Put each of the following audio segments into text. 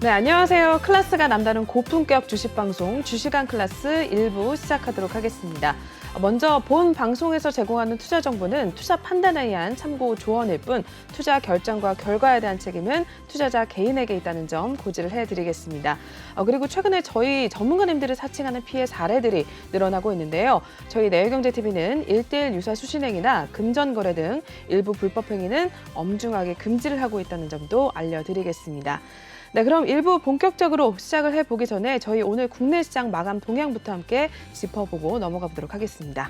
네, 안녕하세요. 클래스가 남다른 고품격 주식방송 주식왕 클래스 1부 시작하도록 하겠습니다. 먼저 본 방송에서 제공하는 투자 정보는 투자 판단에 의한 참고 조언일 뿐 투자 결정과 결과에 대한 책임은 투자자 개인에게 있다는 점 고지를 해드리겠습니다. 그리고 최근에 저희 전문가님들을 사칭하는 피해 사례들이 늘어나고 있는데요. 저희 내일경제TV는 1:1 유사 수신행위나 금전거래 등 일부 불법 행위는 엄중하게 금지를 하고 있다는 점도 알려드리겠습니다. 네, 그럼 1부 본격적으로 시작을 해보기 전에 저희 오늘 국내 시장 마감 동향부터 함께 짚어보고 넘어가 보도록 하겠습니다.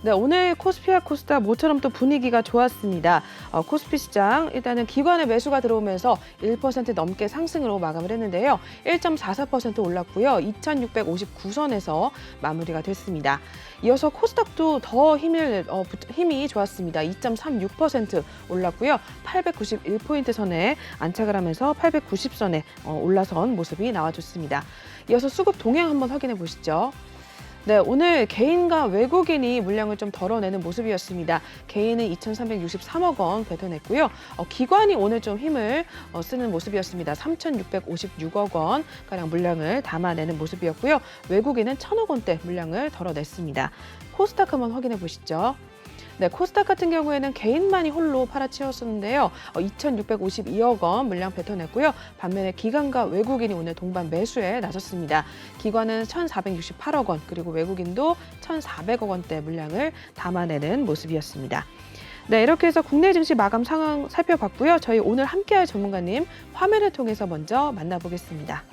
네, 오늘 코스피와 코스닥 모처럼 또 분위기가 좋았습니다. 코스피 시장 일단은 기관의 매수가 들어오면서 1% 넘게 상승으로 마감을 했는데요. 1.44% 올랐고요. 2659선에서 마무리가 됐습니다. 이어서 코스닥도 더 힘이 좋았습니다. 2.36% 올랐고요. 891포인트 선에 안착을 하면서 890선에 올라선 모습이 나와줬습니다. 이어서 수급 동향 한번 확인해 보시죠. 네, 오늘 개인과 외국인이 물량을 좀 덜어내는 모습이었습니다. 개인은 2,363억 원 뱉어냈고요. 기관이 오늘 좀 힘을 쓰는 모습이었습니다. 3,656억 원 가량 물량을 담아내는 모습이었고요. 외국인은 1,000억 원대 물량을 덜어냈습니다. 코스닥 한번 확인해 보시죠. 네, 코스닥 같은 경우에는 개인만이 홀로 팔아치웠었는데요. 2,652억 원 물량 뱉어냈고요. 반면에 기관과 외국인이 오늘 동반 매수에 나섰습니다. 기관은 1,468억 원, 그리고 외국인도 1,400억 원대 물량을 담아내는 모습이었습니다. 네, 이렇게 해서 국내 증시 마감 상황 살펴봤고요. 저희 오늘 함께할 전문가님 화면을 통해서 먼저 만나보겠습니다.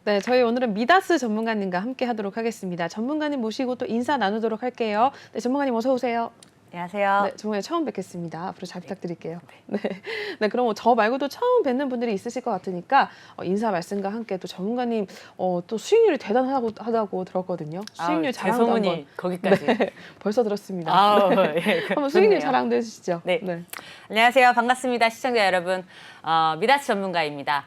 네, 저희 오늘은 미다스 전문가님과 함께 하도록 하겠습니다. 전문가님 모시고 또 인사 나누도록 할게요. 네, 전문가님 어서 오세요. 안녕하세요. 네, 전문가님 처음 뵙겠습니다. 앞으로 잘 부탁드릴게요. 네, 그럼 저 말고도 처음 뵙는 분들이 있으실 것 같으니까 인사 말씀과 함께 또 전문가님 또 수익률이 대단하다고 들었거든요. 수익률 자랑도 소문이 한번. 거기까지. 네, 벌써 들었습니다. 예, 한번 수익률 자랑도 해주시죠. 네. 안녕하세요. 반갑습니다. 시청자 여러분. 미다스 전문가입니다.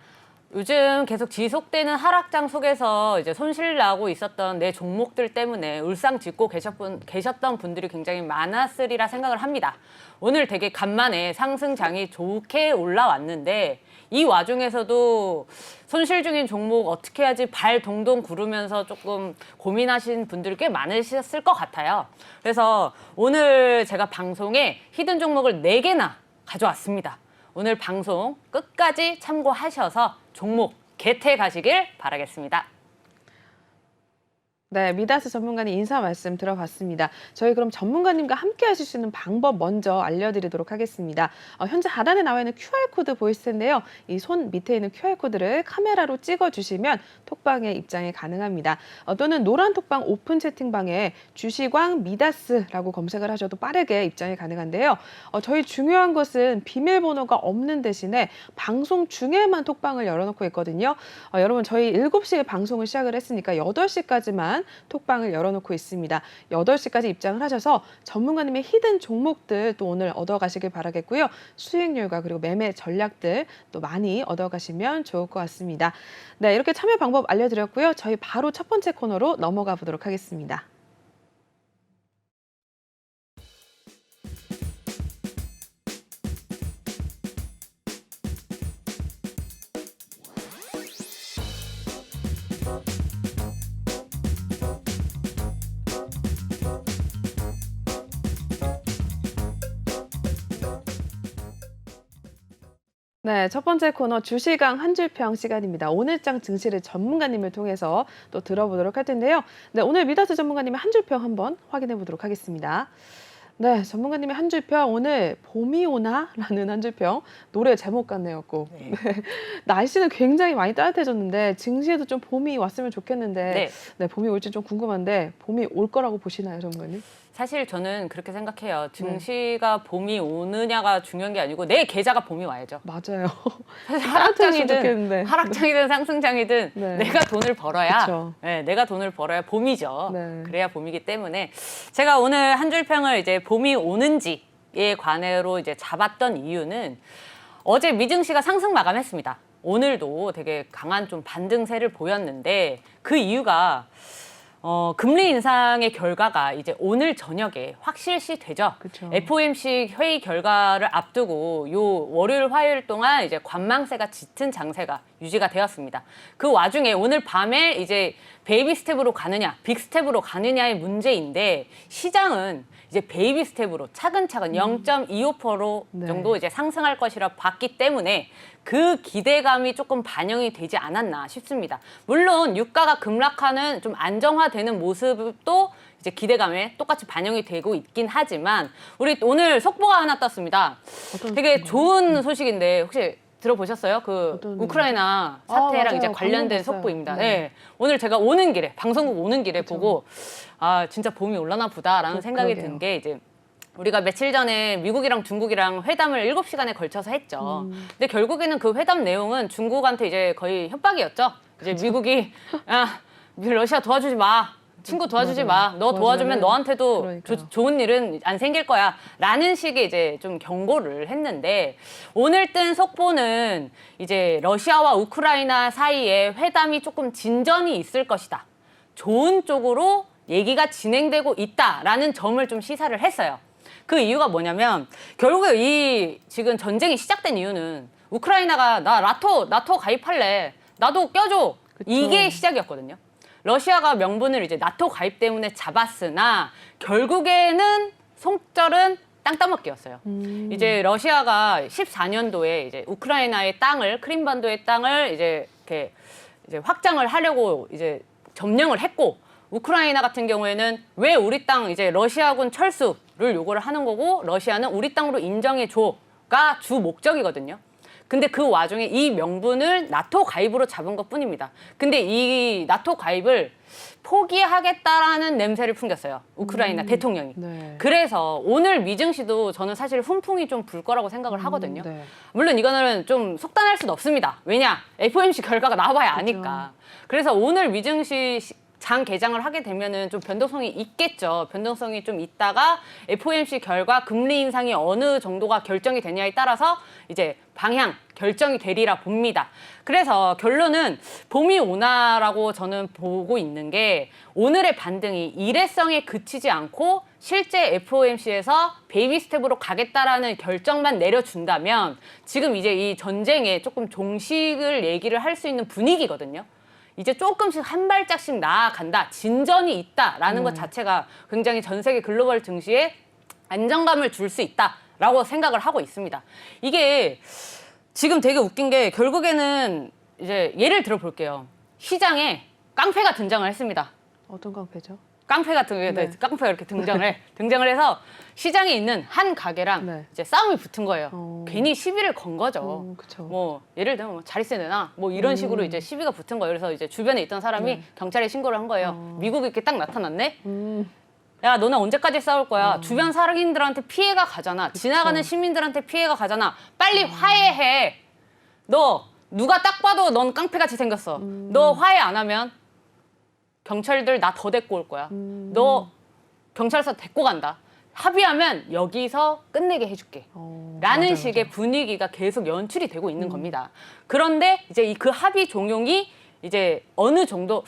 요즘 계속 지속되는 하락장 속에서 이제 손실 나고 있었던 내 종목들 때문에 울상 짓고 계셨던 분들이 굉장히 많았으리라 생각을 합니다. 오늘 되게 간만에 상승장이 좋게 올라왔는데 이 와중에서도 손실 중인 종목 어떻게 해야지 발 동동 구르면서 조금 고민하신 분들이 꽤 많으셨을 것 같아요. 그래서 오늘 제가 방송에 히든 종목을 4개나 가져왔습니다. 오늘 방송 끝까지 참고하셔서 종목 개태 가시길 바라겠습니다. 네, 미다스 전문가님 인사 말씀 들어봤습니다. 저희 그럼 전문가님과 함께 하실 수 있는 방법 먼저 알려드리도록 하겠습니다. 현재 하단에 나와 있는 QR코드 보이실 텐데요. 이 손 밑에 있는 QR코드를 카메라로 찍어주시면 톡방에 입장이 가능합니다. 또는 노란 톡방 오픈 채팅방에 주식왕 미다스라고 검색을 하셔도 빠르게 입장이 가능한데요. 저희 중요한 것은 비밀번호가 없는 대신에 방송 중에만 톡방을 열어놓고 있거든요. 여러분 저희 7시에 방송을 시작을 했으니까 8시까지만 톡방을 열어놓고 있습니다. 8시까지 입장을 하셔서 전문가님의 히든 종목들 또 오늘 얻어가시길 바라겠고요. 수익률과 그리고 매매 전략들 또 많이 얻어가시면 좋을 것 같습니다. 네, 이렇게 참여 방법 알려드렸고요. 저희 바로 첫 번째 코너로 넘어가 보도록 하겠습니다. 네, 첫 번째 코너 주식왕 한 줄평 시간입니다. 오늘장 증시를 전문가님을 통해서 또 들어보도록 할 텐데요. 네, 오늘 미다스 전문가님의 한 줄평 한번 확인해 보도록 하겠습니다. 네, 전문가님의 한 줄평 오늘 봄이 오나라는 한 줄평 노래 제목 같네요, 꼭. 네. 네. 날씨는 굉장히 많이 따뜻해졌는데 증시에도 좀 봄이 왔으면 좋겠는데 네. 네, 봄이 올지 좀 궁금한데 봄이 올 거라고 보시나요, 전문가님? 사실 저는 그렇게 생각해요. 네. 증시가 봄이 오느냐가 중요한 게 아니고 내 계좌가 봄이 와야죠. 맞아요. 사실 따뜻했으면 좋겠는데. 하락장이든 상승장이든 네. 내가 돈을 벌어야 그쵸. 네, 내가 돈을 벌어야 봄이죠. 네. 그래야 봄이기 때문에 제가 오늘 한 줄 평을 이제 봄이 오는지에 관해로 이제 잡았던 이유는 어제 미증시가 상승 마감했습니다. 오늘도 되게 강한 좀 반등세를 보였는데 그 이유가 금리 인상의 결과가 이제 오늘 저녁에 확실시 되죠. 그쵸. FOMC 회의 결과를 앞두고 요 월요일, 화요일 동안 이제 관망세가 짙은 장세가 유지가 되었습니다. 그 와중에 오늘 밤에 이제 베이비 스텝으로 가느냐, 빅 스텝으로 가느냐의 문제인데 시장은 이제 베이비 스텝으로 차근차근 0.25% 네. 정도 이제 상승할 것이라 봤기 때문에 그 기대감이 조금 반영이 되지 않았나 싶습니다. 물론 유가가 급락하는 좀 안정화되는 모습도 이제 기대감에 똑같이 반영이 되고 있긴 하지만 우리 오늘 속보가 하나 떴습니다. 어떤 되게 속보가요? 좋은 소식인데 혹시 들어보셨어요? 그 어떤 우크라이나 사태랑 맞아요. 이제 관련된 방금 봤어요. 속보입니다. 네. 네. 오늘 제가 오는 길에 방송국 오는 길에 그쵸. 보고 아 진짜 봄이 올라나 보다라는 생각이 그러게요. 든 게 이제 우리가 며칠 전에 미국이랑 중국이랑 회담을 7시간에 걸쳐서 했죠. 근데 결국에는 그 회담 내용은 중국한테 이제 거의 협박이었죠. 이제 미국이 러시아 도와주지 마. 친구 도와주지 맞아요. 마. 너 도와주면 도와주면은 너한테도 그러니까요. 좋은 일은 안 생길 거야. 라는 식의 이제 좀 경고를 했는데 오늘 뜬 속보는 이제 러시아와 우크라이나 사이에 회담이 조금 진전이 있을 것이다. 좋은 쪽으로 얘기가 진행되고 있다라는 점을 좀 시사를 했어요. 그 이유가 뭐냐면 결국에 이 지금 전쟁이 시작된 이유는 우크라이나가 나 나토 가입할래. 나도 껴줘. 그쵸. 이게 시작이었거든요. 러시아가 명분을 이제 나토 가입 때문에 잡았으나 결국에는 송절은 땅 따먹기였어요. 이제 러시아가 14년도에 이제 우크라이나의 땅을 크림반도의 땅을 이제 이렇게 이제 확장을 하려고 이제 점령을 했고 우크라이나 같은 경우에는 왜 우리 땅 이제 러시아군 철수를 요구를 하는 거고 러시아는 우리 땅으로 인정해 줘가 주 목적이거든요. 근데 그 와중에 이 명분을 나토 가입으로 잡은 것뿐입니다. 근데 이 나토 가입을 포기하겠다라는 냄새를 풍겼어요. 우크라이나 대통령이. 네. 그래서 오늘 미증시도 저는 사실 훈풍이 좀 불 거라고 생각을 하거든요. 네. 물론 이거는 좀 속단할 수는 없습니다. 왜냐? FOMC 결과가 나와봐야 아니까. 그래서 오늘 미증시 장 개장을 하게 되면은 좀 변동성이 있겠죠. 변동성이 좀 있다가 FOMC 결과 금리 인상이 어느 정도가 결정이 되냐에 따라서 이제 방향 결정이 되리라 봅니다. 그래서 결론은 봄이 오나라고 저는 보고 있는 게 오늘의 반등이 일회성에 그치지 않고 실제 FOMC에서 베이비 스텝으로 가겠다라는 결정만 내려준다면 지금 이제 이 전쟁에 조금 종식을 얘기를 할 수 있는 분위기거든요. 이제 조금씩 한 발짝씩 나아간다, 진전이 있다라는 것 자체가 굉장히 전 세계 글로벌 증시에 안정감을 줄 수 있다라고 생각을 하고 있습니다. 이게 지금 되게 웃긴 게 결국에는 이제 예를 들어 볼게요. 시장에 깡패가 등장을 했습니다. 어떤 깡패죠? 깡패 같은 네. 깡패가 이렇게 등장을 해서 시장에 있는 한 가게랑 네. 이제 싸움이 붙은 거예요. 괜히 시비를 건 거죠. 그쵸. 뭐 예를 들면 뭐 자릿세 내놔 뭐 이런 식으로 이제 시비가 붙은 거예요. 그래서 이제 주변에 있던 사람이 경찰에 신고를 한 거예요. 미국이 이렇게 딱 나타났네. 야, 너네 언제까지 싸울 거야? 주변 사람들한테 피해가 가잖아. 지나가는 시민들한테 피해가 가잖아. 빨리 화해해. 너 누가 딱 봐도 넌 깡패같이 생겼어. 너 화해 안 하면 경찰들 나 더 데리고 올 거야. 너 경찰서 데리고 간다. 합의하면 여기서 끝내게 해줄게. 라는 맞아요, 식의 맞아요. 분위기가 계속 연출이 되고 있는 겁니다. 그런데 이제 그 합의 종용이 이제 어느 정도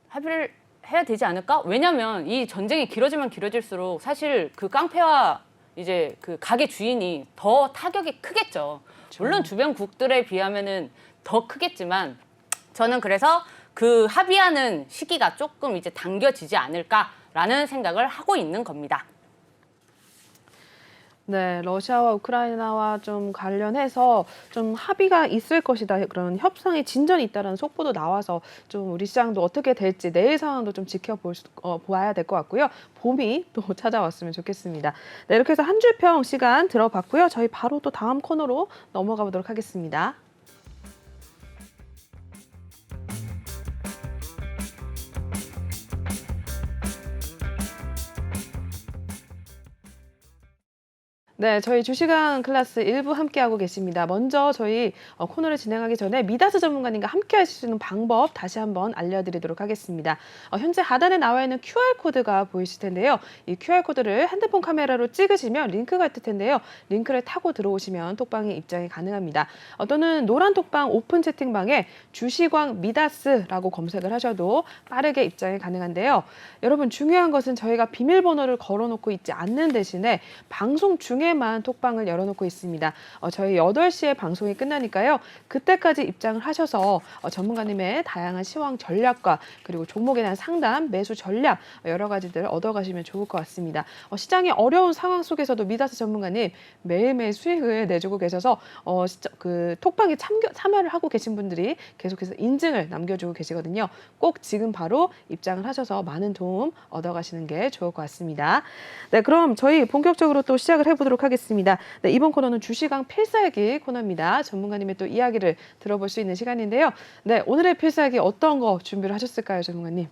합의를 해야 되지 않을까? 왜냐면 이 전쟁이 길어지면 길어질수록 사실 그 깡패와 이제 그 가게 주인이 더 타격이 크겠죠. 물론 주변 국들에 비하면은 더 크겠지만 저는 그래서 그 합의하는 시기가 조금 이제 당겨지지 않을까라는 생각을 하고 있는 겁니다. 네, 러시아와 우크라이나와 좀 관련해서 좀 합의가 있을 것이다. 그런 협상의 진전이 있다는 속보도 나와서 좀 우리 시장도 어떻게 될지 내일 상황도 좀 보아야 될 것 같고요. 봄이 또 찾아왔으면 좋겠습니다. 네, 이렇게 해서 한 줄평 시간 들어봤고요. 저희 바로 또 다음 코너로 넘어가 보도록 하겠습니다. 네, 저희 주시간 클래스 일부 함께하고 계십니다. 먼저 저희 코너를 진행하기 전에 미다스 전문가님과 함께 하실 수 있는 방법 다시 한번 알려드리도록 하겠습니다. 현재 하단에 나와 있는 QR코드가 보이실 텐데요. 이 QR코드를 핸드폰 카메라로 찍으시면 링크가 뜰 텐데요. 링크를 타고 들어오시면 톡방에 입장이 가능합니다. 또는 노란 톡방 오픈 채팅방에 주시광 미다스라고 검색을 하셔도 빠르게 입장이 가능한데요. 여러분 중요한 것은 저희가 비밀번호를 걸어놓고 있지 않는 대신에 방송 중에만 톡방을 열어놓고 있습니다. 저희 8시에 방송이 끝나니까요. 그때까지 입장을 하셔서 전문가님의 다양한 시황 전략과 그리고 종목에 대한 상담, 매수 전략 여러 가지들 얻어가시면 좋을 것 같습니다. 시장이 어려운 상황 속에서도 미다스 전문가님 매일매일 수익을 내주고 계셔서 그 톡방에 참여를 하고 계신 분들이 계속해서 인증을 남겨주고 계시거든요. 꼭 지금 바로 입장을 하셔서 많은 도움 얻어가시는 게 좋을 것 같습니다. 네, 그럼 저희 본격적으로 또 시작을 해보도록 하겠습니다. 네, 이번 코너는 주시강 필살기 코너입니다. 전문가님의 또 이야기를 들어볼 수 있는 시간인데요. 네, 오늘의 필살기 어떤 거 준비를 하셨을까요, 전문가님?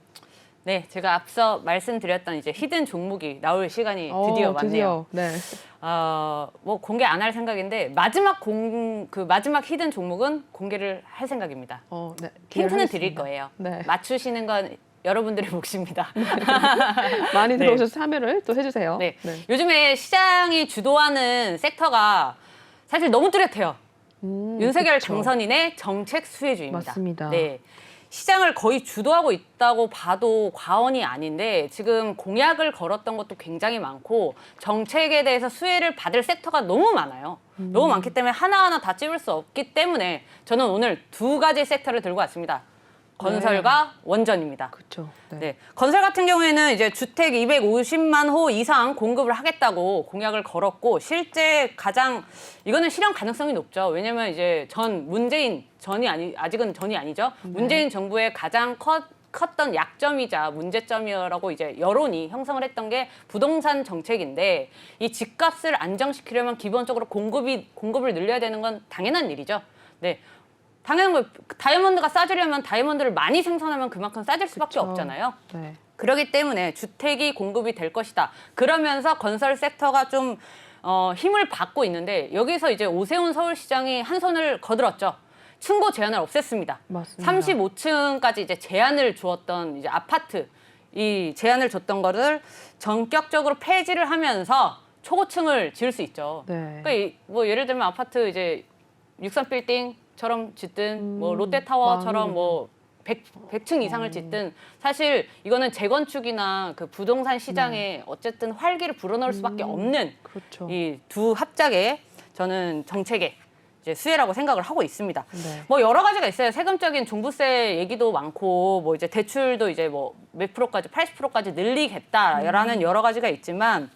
네, 제가 앞서 말씀드렸던 이제 히든 종목이 나올 시간이 드디어 왔네요. 네. 뭐 공개 안 할 생각인데 마지막 히든 종목은 공개를 할 생각입니다. 네, 힌트는 드릴 거예요. 네. 맞추시는 건 여러분들의 몫입니다. 많이 들어오셔서 참여를 또 해주세요. 네. 요즘에 시장이 주도하는 섹터가 사실 너무 뚜렷해요. 윤석열 그쵸. 당선인의 정책 수혜주의입니다. 맞습니다. 네. 시장을 거의 주도하고 있다고 봐도 과언이 아닌데 지금 공약을 걸었던 것도 굉장히 많고 정책에 대해서 수혜를 받을 섹터가 너무 많아요. 너무 많기 때문에 하나하나 다 찝을 수 없기 때문에 저는 오늘 두 가지 섹터를 들고 왔습니다. 건설과 원전입니다. 그렇죠. 네. 건설 같은 경우에는 이제 주택 250만 호 이상 공급을 하겠다고 공약을 걸었고 실제 이거는 실현 가능성이 높죠. 왜냐면 이제 아직은 전이 아니죠. 문재인 정부의 가장 컸던 약점이자 문제점이라고 이제 여론이 형성을 했던 게 부동산 정책인데 이 집값을 안정시키려면 기본적으로 공급을 늘려야 되는 건 당연한 일이죠. 네. 당연한 거 다이아몬드가 싸지려면 다이아몬드를 많이 생산하면 그만큼 싸질 수밖에 그쵸. 없잖아요. 네. 그렇기 때문에 주택이 공급이 될 것이다. 그러면서 건설 섹터가 좀 힘을 받고 있는데 여기서 이제 오세훈 서울시장이 한 손을 거들었죠. 층고 제한을 없앴습니다. 맞습니다. 35층까지 이제 제한을 주었던 이제 아파트 이 제한을 줬던 거를 전격적으로 폐지를 하면서 초고층을 지을 수 있죠. 네. 그러니까 뭐 예를 들면 아파트 이제 63빌딩처럼 짓든 뭐 롯데타워처럼 뭐 100층 이상을 짓든 사실 이거는 재건축이나 그 부동산 시장에 어쨌든 활기를 불어넣을 수밖에 없는 그렇죠. 이 두 합작의 저는 정책의 이제 수혜라고 생각을 하고 있습니다. 네. 뭐 여러 가지가 있어요. 세금적인 종부세 얘기도 많고 뭐 이제 대출도 이제 뭐 몇 프로까지 80%까지 늘리겠다라는 여러 가지가 있지만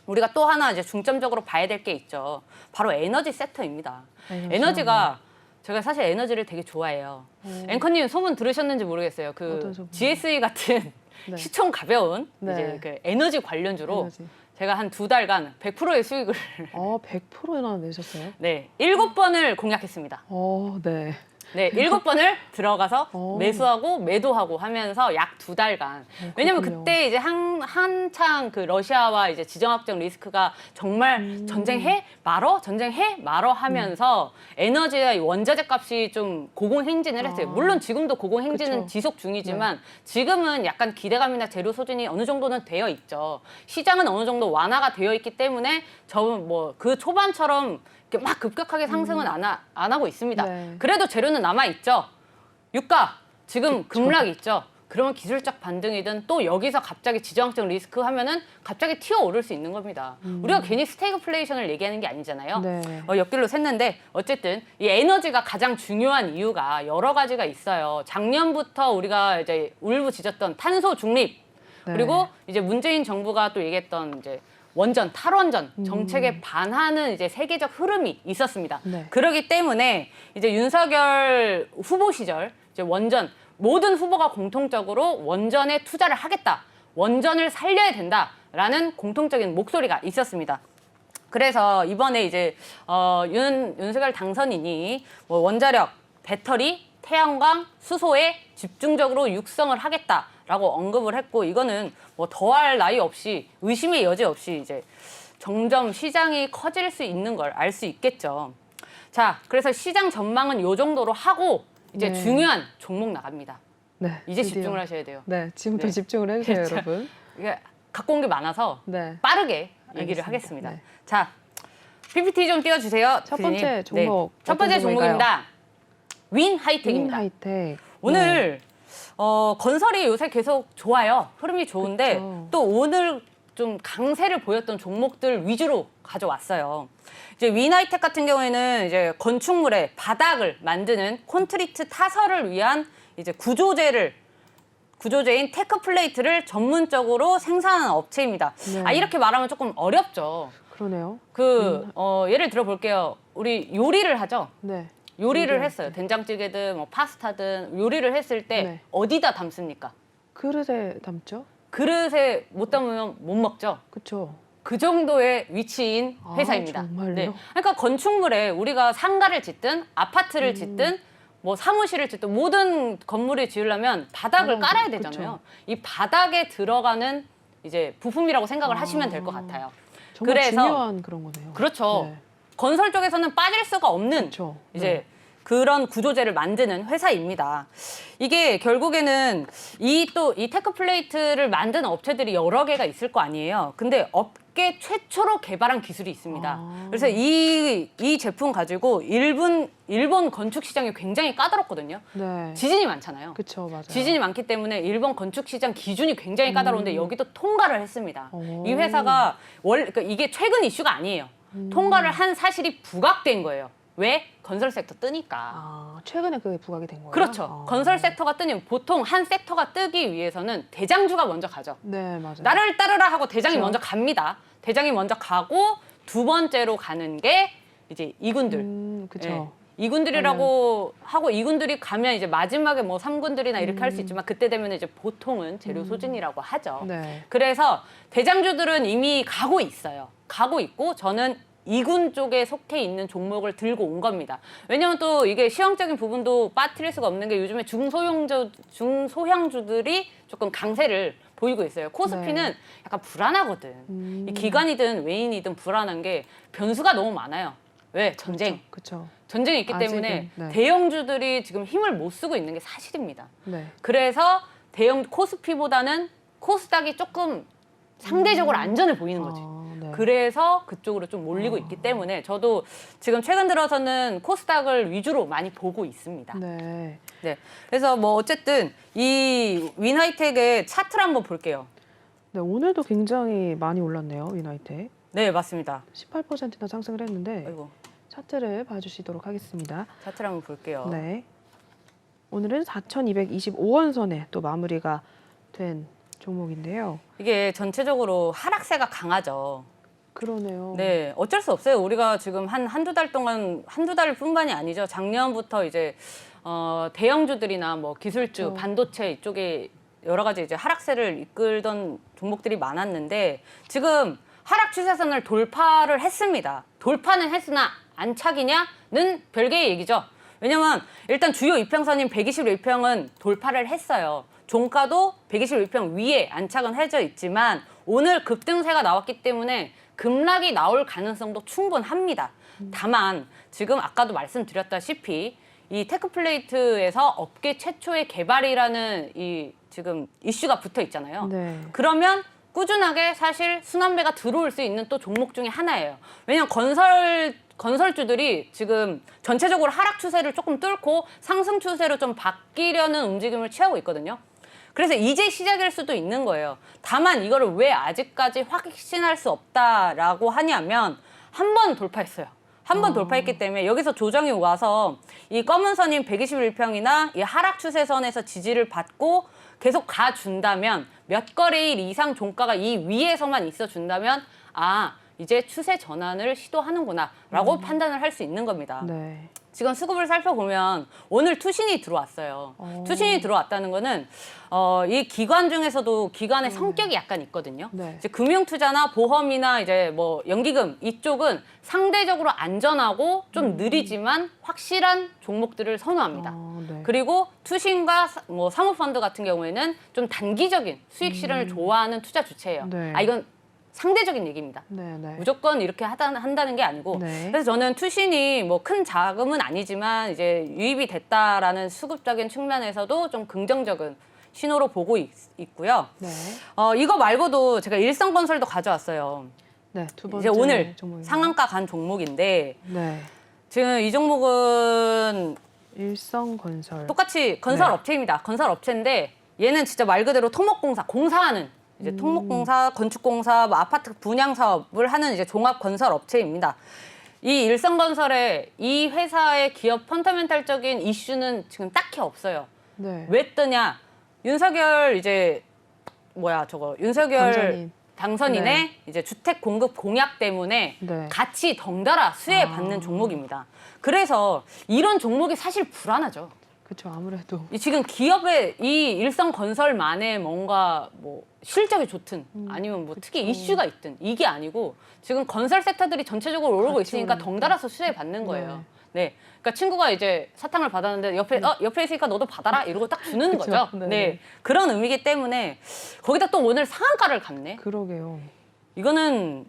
우리가 또 하나 이제 중점적으로 봐야 될 게 있죠. 바로 에너지 섹터입니다. 에너지가 제가 사실 에너지를 되게 좋아해요. 앵커님 소문 들으셨는지 모르겠어요. 그 GSE 같은 네. 시총 가벼운 네. 이제 그 에너지 관련주로 에너지. 제가 한 2달간 100%의 수익을 100%나 내셨어요? 네, 7번을 공략했습니다. 네. 네, 7번을 들어가서 매수하고 매도하고 하면서 약 2달간. 왜냐면 그렇군요. 그때 이제 한창 그 러시아와 이제 지정학적 리스크가 정말 전쟁해 말어 하면서 에너지와 이 원자재 값이 좀 고공행진을 했어요. 물론 지금도 고공행진은 그쵸. 지속 중이지만 지금은 약간 기대감이나 재료 소진이 어느 정도는 되어 있죠. 시장은 어느 정도 완화가 되어 있기 때문에 뭐 그 초반처럼 이렇게 막 급격하게 상승은 안 하고 있습니다. 네. 그래도 재료는 남아있죠. 유가, 지금 급락 있죠. 그러면 기술적 반등이든 또 여기서 갑자기 지정학적 리스크 하면은 갑자기 튀어오를 수 있는 겁니다. 우리가 괜히 스태그플레이션을 얘기하는 게 아니잖아요. 네. 옆길로 샜는데 어쨌든 이 에너지가 가장 중요한 이유가 여러 가지가 있어요. 작년부터 우리가 이제 울부짖었던 탄소 중립 네. 그리고 이제 문재인 정부가 또 얘기했던 이제 원전, 탈원전 정책에 반하는 이제 세계적 흐름이 있었습니다. 네. 그렇기 때문에 이제 윤석열 후보 시절 이제 모든 후보가 공통적으로 원전에 투자를 하겠다, 원전을 살려야 된다라는 공통적인 목소리가 있었습니다. 그래서 이번에 이제 윤석열 당선인이 뭐 원자력, 배터리, 태양광, 수소에 집중적으로 육성을 하겠다라고 언급을 했고, 이거는 뭐 더할 나위 없이, 의심의 여지 없이 이제 점점 시장이 커질 수 있는 걸 알 수 있겠죠. 자, 그래서 시장 전망은 요 정도로 하고 이제 네. 중요한 종목 나갑니다. 네. 이제 드디어. 집중을 하셔야 돼요. 네, 지금부터 네. 집중을 해주세요, 그렇죠. 여러분. 이게 갖고 온 게 많아서 네. 빠르게 얘기를 알겠습니다. 하겠습니다. 네. 자, PPT 좀 띄워주세요. 첫 피디님. 번째 종목 첫 번째 어떤 종목인가요? 종목입니다. 윈 하이텍입니다. 윈하이텍. 오늘 건설이 요새 계속 좋아요. 흐름이 좋은데 그쵸. 또 오늘 좀 강세를 보였던 종목들 위주로 가져왔어요. 이제 윈하이텍 같은 경우에는 이제 건축물의 바닥을 만드는 콘크리트 타설을 위한 이제 구조재인 테크 플레이트를 전문적으로 생산하는 업체입니다. 네. 이렇게 말하면 조금 어렵죠. 그러네요. 예를 들어 볼게요. 우리 요리를 하죠. 네. 요리를 요리할 했어요. 때. 된장찌개든 뭐 파스타든 요리를 했을 때 네. 어디다 담습니까? 그릇에 담죠? 그릇에 못 담으면 못 먹죠. 그쵸. 그 정도의 위치인 아, 회사입니다. 정말요? 그러니까 건축물에 우리가 상가를 짓든 아파트를 짓든 뭐 사무실을 짓든 모든 건물을 지으려면 바닥을 바닥, 깔아야 되잖아요. 이 바닥에 들어가는 이제 부품이라고 생각을 하시면 될 것 같아요. 정말 그래서 중요한 그런 거네요. 그렇죠. 네. 건설 쪽에서는 빠질 수가 없는 그렇죠. 이제 그런 구조재를 만드는 회사입니다. 이게 결국에는 이 테크 플레이트를 만드는 업체들이 여러 개가 있을 거 아니에요. 근데 업계 최초로 개발한 기술이 있습니다. 아. 그래서 이 제품 가지고 일본 건축 시장이 굉장히 까다롭거든요. 네. 지진이 많잖아요. 그쵸, 맞아요. 지진이 많기 때문에 일본 건축 시장 기준이 굉장히 까다로운데 여기도 통과를 했습니다. 오. 이 회사가 그러니까 이게 최근 이슈가 아니에요. 통과를 한 사실이 부각된 거예요. 왜? 건설 섹터 뜨니까. 아, 최근에 그게 부각이 된 거예요? 그렇죠. 아. 건설 섹터가 뜨면 보통 한 섹터가 뜨기 위해서는 대장주가 먼저 가죠. 네, 맞아요. 나를 따르라 하고 대장이 그렇죠. 먼저 갑니다. 대장이 먼저 가고 두 번째로 가는 게 이제 이군들. 그쵸. 예. 이군들이라고 하고 이군들이 가면 이제 마지막에 뭐 3군들이나 이렇게 할 수 있지만 그때 되면 이제 보통은 재료 소진이라고 하죠. 네. 그래서 대장주들은 이미 가고 있어요. 가고 있고 저는 이군 쪽에 속해 있는 종목을 들고 온 겁니다. 왜냐하면 또 이게 시황적인 부분도 빠뜨릴 수가 없는 게 요즘에 중소형주들이 조금 강세를 보이고 있어요. 코스피는 네. 약간 불안하거든. 이 기관이든 외인이든 불안한 게 변수가 너무 많아요. 왜? 전쟁. 그쵸. 전쟁이 있기 아직은, 때문에 네. 대형주들이 지금 힘을 못 쓰고 있는 게 사실입니다. 네. 그래서 대형 코스피보다는 코스닥이 조금 상대적으로 안전해 보이는 거지. 네. 그래서 그쪽으로 좀 몰리고 있기 때문에 저도 지금 최근 들어서는 코스닥을 위주로 많이 보고 있습니다. 네. 네. 그래서 뭐 어쨌든 이 윈하이텍의 차트를 한번 볼게요. 네, 오늘도 굉장히 많이 올랐네요, 윈하이텍. 네, 맞습니다. 18%나 상승을 했는데 아이고, 차트를 봐주시도록 하겠습니다. 차트를 한번 볼게요. 네. 오늘은 4,225원 선에 또 마무리가 된 종목인데요. 이게 전체적으로 하락세가 강하죠. 그러네요. 네, 어쩔 수 없어요. 우리가 지금 한두 달 동안, 한두 달뿐만이 아니죠. 작년부터 이제 대형주들이나 뭐 기술주, 그렇죠. 반도체 이쪽에 여러 가지 이제 하락세를 이끌던 종목들이 많았는데 지금 하락 추세선을 돌파를 했습니다. 돌파는 했으나 안착이냐는 별개의 얘기죠. 왜냐면 일단 주요 이평선인 121평은 돌파를 했어요. 종가도 121평 위에 안착은 해져 있지만 오늘 급등세가 나왔기 때문에 급락이 나올 가능성도 충분합니다. 다만 지금 아까도 말씀드렸다시피 이 테크플레이트에서 업계 최초의 개발이라는 이 지금 이슈가 붙어 있잖아요. 네. 그러면 꾸준하게 사실 순환매가 들어올 수 있는 또 종목 중에 하나예요. 왜냐하면 건설주들이 지금 전체적으로 하락 추세를 조금 뚫고 상승 추세로 좀 바뀌려는 움직임을 취하고 있거든요. 그래서 이제 시작일 수도 있는 거예요. 다만 이거를 왜 아직까지 확신할 수 없다라고 하냐면 한 번 돌파했어요. 한 번 돌파했기 때문에 여기서 조정이 와서 이 검은 선인 121평이나 이 하락 추세선에서 지지를 받고 계속 가준다면 몇 거래일 이상 종가가 이 위에서만 있어준다면 이제 추세 전환을 시도하는구나라고 판단을 할 수 있는 겁니다. 네. 지금 수급을 살펴보면 오늘 투신이 들어왔어요. 투신이 들어왔다는 거는 이 기관 중에서도 기관의 성격이 약간 있거든요. 네. 이제 금융투자나 보험이나 이제 뭐 연기금 이쪽은 상대적으로 안전하고 좀 느리지만 확실한 종목들을 선호합니다. 네. 그리고 투신과 뭐 사모펀드 같은 경우에는 좀 단기적인 수익 실현을 좋아하는 투자 주체예요. 네. 이건 상대적인 얘기입니다. 네, 네. 무조건 이렇게 한다는 게 아니고 네. 그래서 저는 투신이 뭐 큰 자금은 아니지만 이제 유입이 됐다라는 수급적인 측면에서도 좀 긍정적인 신호로 보고 있고요. 네. 이거 말고도 제가 일성건설도 가져왔어요. 네, 두 번째 이제 오늘 종목입니다. 상한가 간 종목인데 네. 지금 이 종목은 일성건설. 똑같이 건설 네. 업체입니다. 건설 업체인데 얘는 진짜 말 그대로 토목공사, 공사하는 이제 토목공사, 건축공사, 뭐 아파트 분양 사업을 하는 이제 종합 건설 업체입니다. 이 일성건설의 이 회사의 기업 펀더멘탈적인 이슈는 지금 딱히 없어요. 네. 왜 뜨냐? 윤석열 이제 윤석열 당선인. 당선인의 네. 이제 주택 공급 공약 때문에 네. 같이 덩달아 수혜받는 종목입니다. 그래서 이런 종목이 사실 불안하죠. 그렇죠. 아무래도. 지금 기업의 이 일성건설만의 뭔가 뭐 실적이 좋든 아니면 뭐 특히 이슈가 있든 이게 아니고 지금 건설 섹터들이 전체적으로 오르고 같이 있으니까 오르니까. 덩달아서 수혜받는 거예요. 네. 그러니까 친구가 이제 사탕을 받았는데 옆에 있으니까 너도 받아라 이러고 딱 주는 그쵸. 거죠. 네. 네. 그런 의미이기 때문에 거기다 또 오늘 상한가를 갔네. 그러게요. 이거는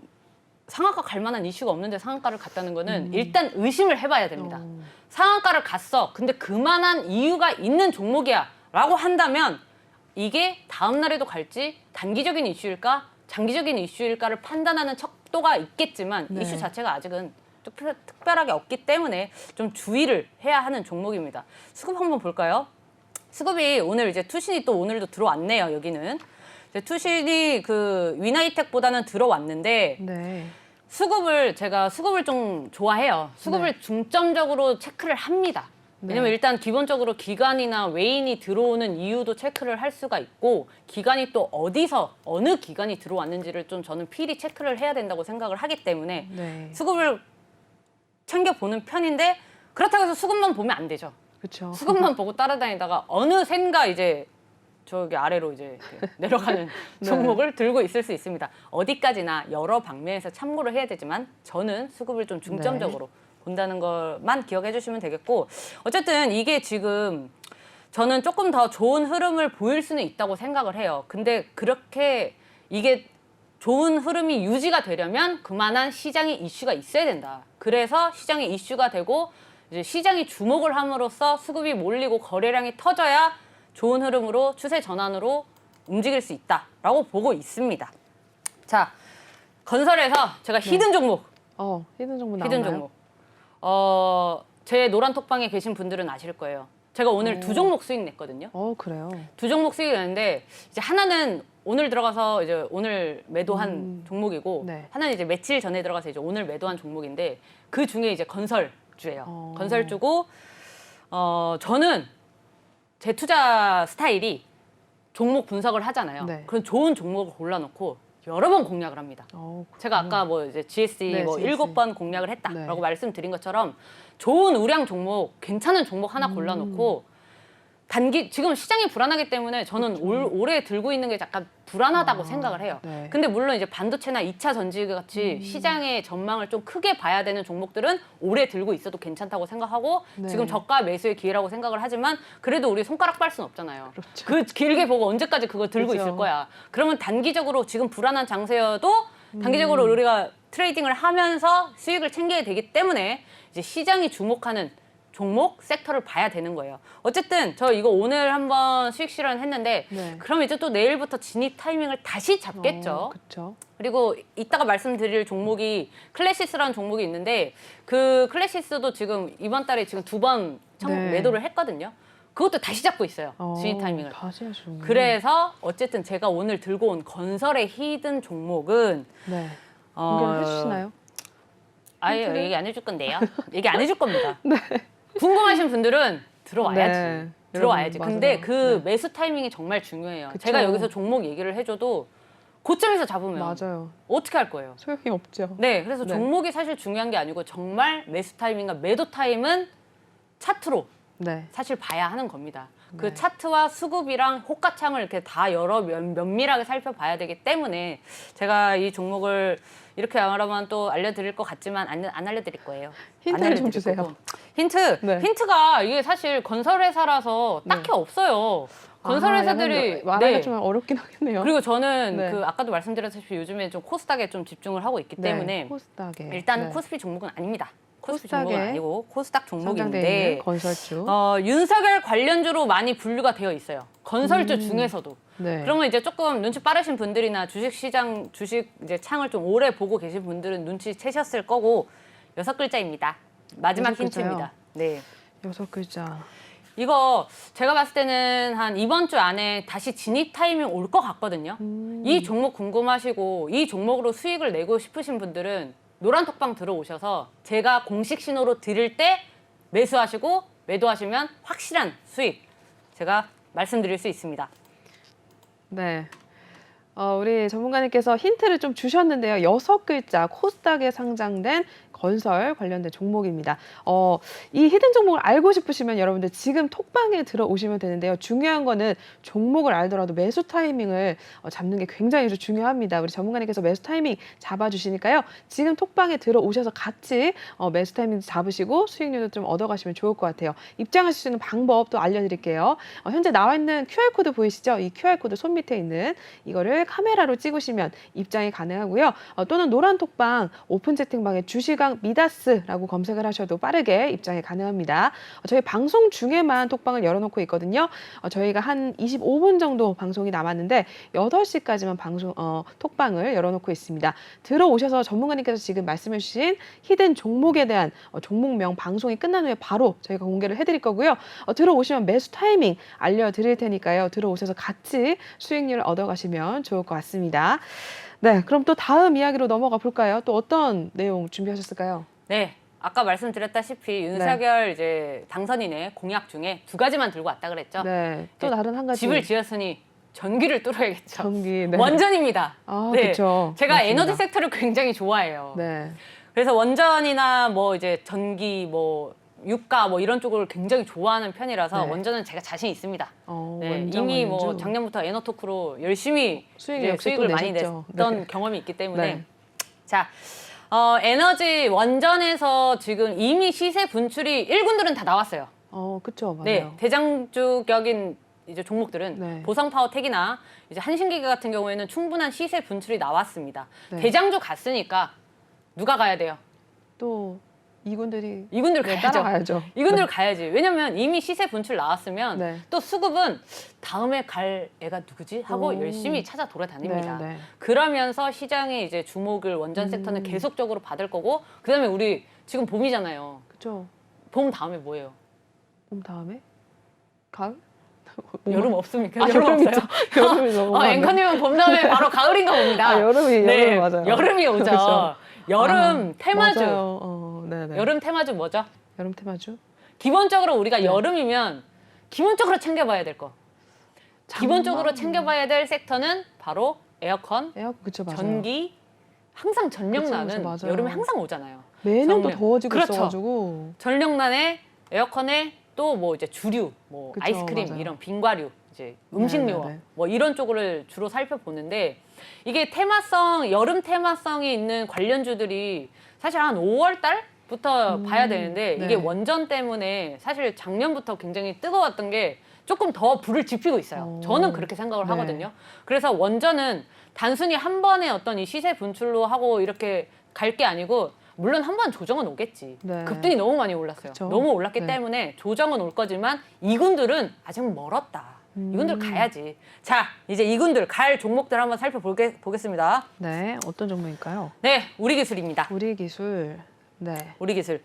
상한가 갈 만한 이슈가 없는데 상한가를 갔다는 거는 일단 의심을 해봐야 됩니다. 상한가를 갔어. 근데 그만한 이유가 있는 종목이야. 라고 한다면 이게 다음 날에도 갈지 단기적인 이슈일까 장기적인 이슈일까를 판단하는 척도가 있겠지만 네. 이슈 자체가 아직은 특별하게 없기 때문에 좀 주의를 해야 하는 종목입니다. 수급 한번 볼까요? 수급이 오늘 이제 투신이 또 오늘도 들어왔네요. 여기는. 이제 투신이 그 위나이텍보다는 들어왔는데 네. 제가 수급을 좀 좋아해요. 수급을 중점적으로 체크를 합니다. 왜냐면 일단 기본적으로 기관이나 외인이 들어오는 이유도 체크를 할 수가 있고 기관이 또 어디서 어느 기관이 들어왔는지를 좀 저는 필히 체크를 해야 된다고 생각을 하기 때문에 네. 수급을 챙겨보는 편인데 그렇다고 해서 수급만 보면 안 되죠. 그렇죠. 수급만 보고 따라다니다가 어느샌가 이제 저기 아래로 이제 이렇게 내려가는 종목을 들고 있을 수 있습니다. 어디까지나 여러 방면에서 참고를 해야 되지만 저는 수급을 좀 중점적으로 본다는 것만 기억해 주시면 되겠고 어쨌든 이게 지금 저는 조금 더 좋은 흐름을 보일 수는 있다고 생각을 해요. 근데 그렇게 이게 좋은 흐름이 유지가 되려면 그만한 시장의 이슈가 있어야 된다. 그래서 시장의 이슈가 되고 이제 시장이 주목을 함으로써 수급이 몰리고 거래량이 터져야 좋은 흐름으로 추세 전환으로 움직일 수 있다라고 보고 있습니다. 자, 건설에서 제가 히든 종목, 히든 종목 나오나요? 히든 종목. 제 노란 톡방에 계신 분들은 아실 거예요. 제가 오늘 두 종목 수익 냈거든요. 그래요. 두 종목 수익 냈는데 이제 하나는 오늘 들어가서 이제 오늘 매도한 종목이고 네. 하나는 이제 며칠 전에 들어가서 이제 오늘 매도한 종목인데 그 중에 이제 건설주예요. 건설주고 저는 제 투자 스타일이 종목 분석을 하잖아요. 네. 그런 좋은 종목을 골라놓고 여러 번 공략을 합니다. 제가 아까 뭐 이제 GSE 네, 뭐 GSE. 7번 공략을 했다라고 네. 말씀드린 것처럼 좋은 우량 종목, 괜찮은 종목 하나 골라놓고 지금 시장이 불안하기 때문에 저는 올해 들고 있는 게 약간 불안하다고 생각을 해요. 네. 근데 물론 이제 반도체나 2차 전지 같이 시장의 전망을 좀 크게 봐야 되는 종목들은 올해 들고 있어도 괜찮다고 생각하고 네. 지금 저가 매수의 기회라고 생각을 하지만 그래도 우리 손가락 빨 수는 없잖아요. 그렇죠. 그 길게 보고 언제까지 그거 들고 그렇죠. 있을 거야. 그러면 단기적으로 지금 불안한 장세여도 단기적으로 우리가 트레이딩을 하면서 수익을 챙겨야 되기 때문에 이제 시장이 주목하는 종목, 섹터를 봐야 되는 거예요. 어쨌든 저 이거 오늘 한번 수익 실현했는데 네. 그럼 이제 또 내일부터 진입 타이밍을 다시 잡겠죠. 그렇죠. 그리고 이따가 말씀드릴 종목이 클래시스라는 종목이 있는데 그 클래시스도 지금 이번 달에 지금 2번 네. 매도를 했거든요. 그것도 다시 잡고 있어요. 진입 타이밍을. 다시 하시군요. 그래서 어쨌든 제가 오늘 들고 온 건설의 히든 종목은 네. 공개를 해주시나요? 아예 얘기 안 해줄 건데요. 얘기 안 해줄 겁니다. 궁금하신 분들은 들어와야지. 네. 들어와야지. 여러분, 근데 맞아요. 그 매수 타이밍이 정말 중요해요. 그쵸. 제가 여기서 종목 얘기를 해줘도 고점에서 잡으면 맞아요. 어떻게 할 거예요? 소용이 없죠. 네, 그래서 네. 종목이 사실 중요한 게 아니고 정말 매수 타이밍과 매도 타임은 차트로 네. 사실 봐야 하는 겁니다. 그 네. 차트와 수급이랑 호가창을 이렇게 다 여러 면밀하게 살펴봐야 되기 때문에 제가 이 종목을 이렇게 여러분 또 알려드릴 것 같지만 안 알려드릴 거예요. 힌트를 안 좀 알려드릴 주세요. 거고. 힌트. 네. 힌트가 이게 사실 건설회사라서 딱히 없어요. 건설회사들이 말하기가 좀 어렵긴 하겠네요. 그리고 저는 네. 그 아까도 말씀드렸다시피 요즘에 좀 코스닥에 좀 집중을 하고 있기 때문에 코스닥에 일단 네. 코스피 종목은 아닙니다. 코스피 코스닥에 종목은 아니고 코스닥 상장돼 종목인데 있는 건설주. 윤석열 관련주로 많이 분류가 되어 있어요. 건설주 중에서도. 네. 그러면 이제 조금 눈치 빠르신 분들이나 주식시장 주식 이제 창을 좀 오래 보고 계신 분들은 눈치채셨을 거고 6글자입니다. 마지막 6글자요? 힌트입니다. 네. 6글자. 이거 제가 봤을 때는 한 이번 주 안에 다시 진입 타이밍 올 것 같거든요. 이 종목 궁금하시고 이 종목으로 수익을 내고 싶으신 분들은 노란 톡방 들어오셔서 제가 공식 신호로 드릴 때 매수하시고 매도하시면 확실한 수익 제가 말씀드릴 수 있습니다. 네. 우리 전문가님께서 힌트를 좀 주셨는데요. 6글자 코스닥에 상장된 건설 관련된 종목입니다. 이 히든 종목을 알고 싶으시면 여러분들 지금 톡방에 들어오시면 되는데요. 중요한 거는 종목을 알더라도 매수 타이밍을 잡는 게 굉장히 중요합니다. 우리 전문가님께서 매수 타이밍 잡아주시니까요. 지금 톡방에 들어오셔서 같이 매수 타이밍 잡으시고 수익률도 좀 얻어가시면 좋을 것 같아요. 입장하실 수 있는 방법도 알려드릴게요. 현재 나와 있는 QR코드 보이시죠? 이 QR코드 손 밑에 있는 이거를 카메라로 찍으시면 입장이 가능하고요. 또는 노란 톡방 오픈 채팅방에 주시강 미다스라고 검색을 하셔도 빠르게 입장이 가능합니다. 저희 방송 중에만 톡방을 열어놓고 있거든요. 저희가 한 25분 정도 방송이 남았는데 8시까지만 방송 톡방을 열어놓고 있습니다. 들어오셔서 전문가님께서 지금 말씀해주신 히든 종목에 대한 종목명 방송이 끝난 후에 바로 저희가 공개를 해드릴 거고요. 들어오시면 매수 타이밍 알려드릴 테니까요. 들어오셔서 같이 수익률을 얻어가시면 좋을 것 같습니다. 네, 그럼 또 다음 이야기로 넘어가 볼까요? 또 어떤 내용 준비하셨을까요? 네. 아까 말씀드렸다시피 윤석열 이제 당선인의 공약 중에 2가지만 들고 왔다 그랬죠. 네, 또 다른 한 가지. 집을 지었으니 전기를 뚫어야겠죠. 전기. 네. 원전입니다. 아, 네. 그렇죠. 제가 맞습니다. 에너지 섹터를 굉장히 좋아해요. 네. 그래서 원전이나 뭐 이제 전기 뭐 유가 뭐 이런 쪽을 굉장히 좋아하는 편이라서 네. 원전은 제가 자신 있습니다. 네, 원전 이미 뭐 관련주. 작년부터 에너토크로 열심히 이제 역시 수익을 또 많이 내셨죠. 냈던 네. 경험이 있기 때문에 네. 자 에너지 원전에서 지금 이미 시세 분출이 1군들은 다 나왔어요. 그렇죠. 맞아요. 네, 대장주격인 이제 종목들은 네. 보성파워텍이나 이제 한신기계 같은 경우에는 충분한 시세 분출이 나왔습니다. 네. 대장주 갔으니까 누가 가야 돼요? 또 이군들이 이군들 네, 가야죠. 따라가야죠. 이군들 가야지. 왜냐면 이미 시세 분출 나왔으면 네. 또 수급은 다음에 갈 애가 누구지? 하고 오. 열심히 찾아 돌아다닙니다. 네, 네. 그러면서 시장의 이제 주목을 원전 섹터는 계속적으로 받을 거고 그다음에 우리 지금 봄이잖아요. 그렇죠. 봄 다음에 뭐예요? 봄 다음에 가을? 여름 없습니까? 아, 여름 여름 없어요? 있죠. 여름이 너무 앵커님은 봄 다음에 바로 가을인가 봅니다. 아, 여름이 맞아요. 여름이 오죠. 그렇죠. 여름 테마주. 맞아요. 네네. 여름 테마주 뭐죠? 여름 테마주. 기본적으로 우리가 네. 여름이면 기본적으로 챙겨봐야 될 거. 기본적으로 장마. 챙겨봐야 될 섹터는 바로 에어컨, 그쵸, 맞아요. 전기. 항상 전력난은 그쵸, 맞아요. 여름에 항상 오잖아요. 매년 또 정말. 더워지고 그렇죠. 있어가지고. 전력난에 에어컨에 또 뭐 이제 주류, 뭐 그쵸, 아이스크림 맞아요. 이런 빙과류, 이제 음식료 네네네. 뭐 이런 쪽을 주로 살펴보는데 이게 테마성 여름 테마성이 있는 관련주들이 사실 한 5월 달부터 봐야 되는데 네. 이게 원전 때문에 사실 작년부터 굉장히 뜨거웠던 게 조금 더 불을 지피고 있어요. 저는 그렇게 생각을 네. 하거든요. 그래서 원전은 단순히 한 번의 어떤 이 시세 분출로 하고 이렇게 갈 게 아니고 물론 한 번 조정은 오겠지. 네. 급등이 너무 많이 올랐어요. 그쵸. 너무 올랐기 네. 때문에 조정은 올 거지만 이군들은 아직 멀었다. 이군들 가야지. 자, 이제 이군들 갈 종목들 한번 살펴보겠습니다. 네, 어떤 종목일까요? 네, 우리기술입니다. 우리 기술. 네. 우리기술.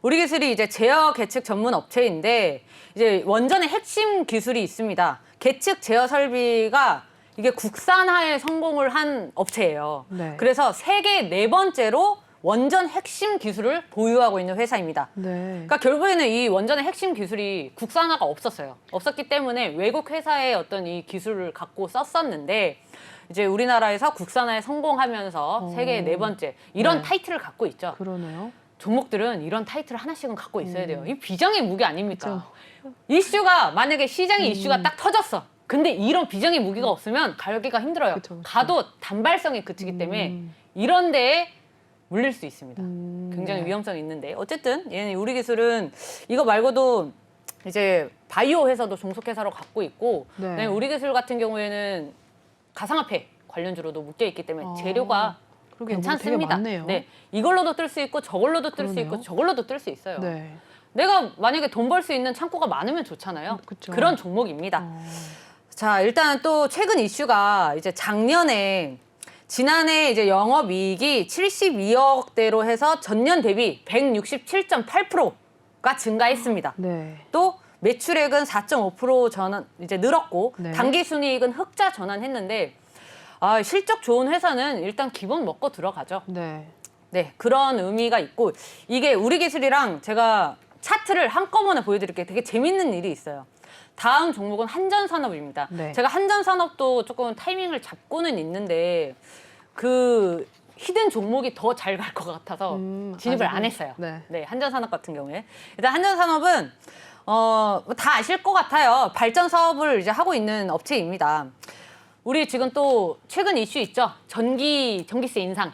우리기술이 이제 제어 계측 전문 업체인데 이제 원전의 핵심 기술이 있습니다. 계측 제어 설비가 이게 국산화에 성공을 한 업체예요. 네. 그래서 세계 4번째로 원전 핵심 기술을 보유하고 있는 회사입니다. 네. 그러니까 결국에는 이 원전의 핵심 기술이 국산화가 없었어요. 없었기 때문에 외국 회사의 어떤 이 기술을 갖고 썼었는데 이제 우리나라에서 국산화에 성공하면서 세계 네 번째 이런 네. 타이틀을 갖고 있죠. 그러네요. 종목들은 이런 타이틀을 하나씩은 갖고 있어야 돼요. 이 비장의 무기 아닙니까? 그쵸. 이슈가 만약에 시장의 이슈가 딱 터졌어. 근데 이런 비장의 무기가 없으면 가기가 힘들어요. 그쵸, 그쵸. 가도 단발성에 그치기 때문에 이런 데에 물릴 수 있습니다. 굉장히 네. 위험성이 있는데 어쨌든 얘는 우리 기술은 이거 말고도 이제 바이오 회사도 종속 회사로 갖고 있고 네. 그다음에 우리 기술 같은 경우에는 가상화폐 관련주로도 묶여 있기 때문에 아, 재료가 그러게, 뭐 괜찮습니다. 되게 많네요. 네, 이걸로도 뜰 수 있고 저걸로도 뜰 수 그러네요. 있고 저걸로도 뜰 수 있어요. 네. 내가 만약에 돈 벌 수 있는 창고가 많으면 좋잖아요. 그쵸. 그런 종목입니다. 어. 자, 일단 또 최근 이슈가 이제 작년에 지난해 이제 영업이익이 72억대로 해서 전년 대비 167.8%가 증가했습니다. 네. 또 매출액은 4.5% 전환 이제 늘었고 네. 당기순이익은 흑자 전환했는데 실적 좋은 회사는 일단 기본 먹고 들어가죠. 네. 네, 그런 의미가 있고 이게 우리 기술이랑 제가 차트를 한꺼번에 보여드릴게요. 되게 재밌는 일이 있어요. 다음 종목은 한전산업입니다. 네. 제가 한전산업도 조금 타이밍을 잡고는 있는데 그 히든 종목이 더 잘 갈 것 같아서 진입을 안 아직은- 했어요. 네. 네, 한전산업 같은 경우에 일단 한전산업은 다 아실 것 같아요. 발전 사업을 이제 하고 있는 업체입니다. 우리 지금 또 최근 이슈 있죠. 전기세 인상.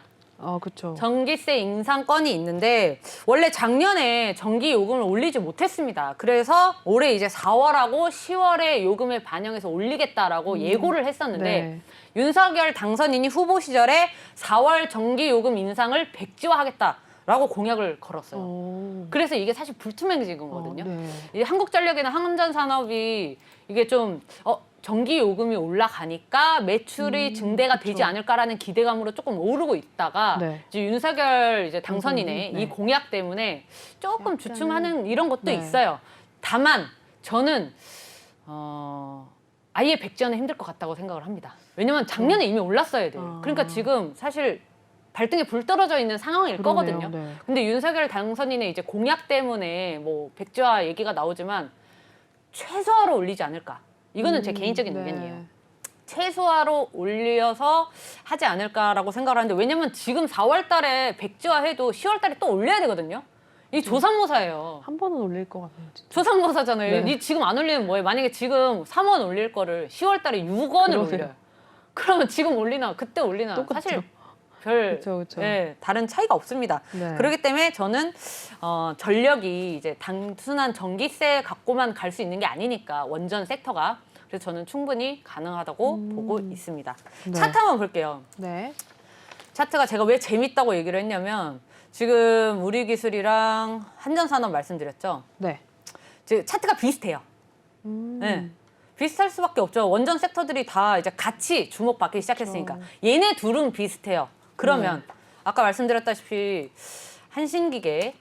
그렇죠. 전기세 인상 건이 있는데 원래 작년에 전기 요금을 올리지 못했습니다. 그래서 올해 이제 4월하고 10월에 요금을 반영해서 올리겠다라고 예고를 했었는데 네. 윤석열 당선인이 후보 시절에 4월 전기 요금 인상을 백지화하겠다라고 공약을 걸었어요. 오. 그래서 이게 사실 불투명해진 거거든요. 네. 이제 한국전력이나 한전산업이 이게 좀 전기 요금이 올라가니까 매출이 증대가 되지 그쵸. 않을까라는 기대감으로 조금 오르고 있다가 네. 이제 윤석열 이제 당선인의 네. 이 공약 때문에 조금 약간은- 주춤하는 이런 것도 네. 있어요. 다만 저는 아예 백지화는 힘들 것 같다고 생각을 합니다. 왜냐면 작년에 이미 올랐어야 돼요. 그러니까 지금 사실 발등에 불 떨어져 있는 상황일 그러네요. 거거든요. 네. 근데 윤석열 당선인의 이제 공약 때문에 뭐 백지화 얘기가 나오지만 최소화로 올리지 않을까. 이거는 제 개인적인 네. 의견이에요. 최소화로 올려서 하지 않을까라고 생각을 하는데 왜냐면 지금 4월 달에 백지화해도 10월 달에 또 올려야 되거든요. 이 조삼모사예요. 한 번은 올릴 것 같아요. 진짜. 조삼모사잖아요. 네. 니 지금 안 올리면 뭐예요? 만약에 지금 3원 올릴 거를 10월 달에 6원을 그러게요. 올려요. 그러면 지금 올리나 그때 올리나 똑같죠. 사실 별 그쵸. 예, 다른 차이가 없습니다. 네. 그렇기 때문에 저는 전력이 이제 단순한 전기세 갖고만 갈 수 있는 게 아니니까 원전 섹터가 그래서 저는 충분히 가능하다고 보고 있습니다. 네. 차트 한번 볼게요. 네. 차트가 제가 왜 재밌다고 얘기를 했냐면 지금 우리 기술이랑 한전산업 말씀드렸죠. 네. 지금 차트가 비슷해요. 네. 비슷할 수밖에 없죠. 원전 섹터들이 다 이제 같이 주목받기 시작했으니까. 얘네 둘은 비슷해요. 그러면 아까 말씀드렸다시피 한신기계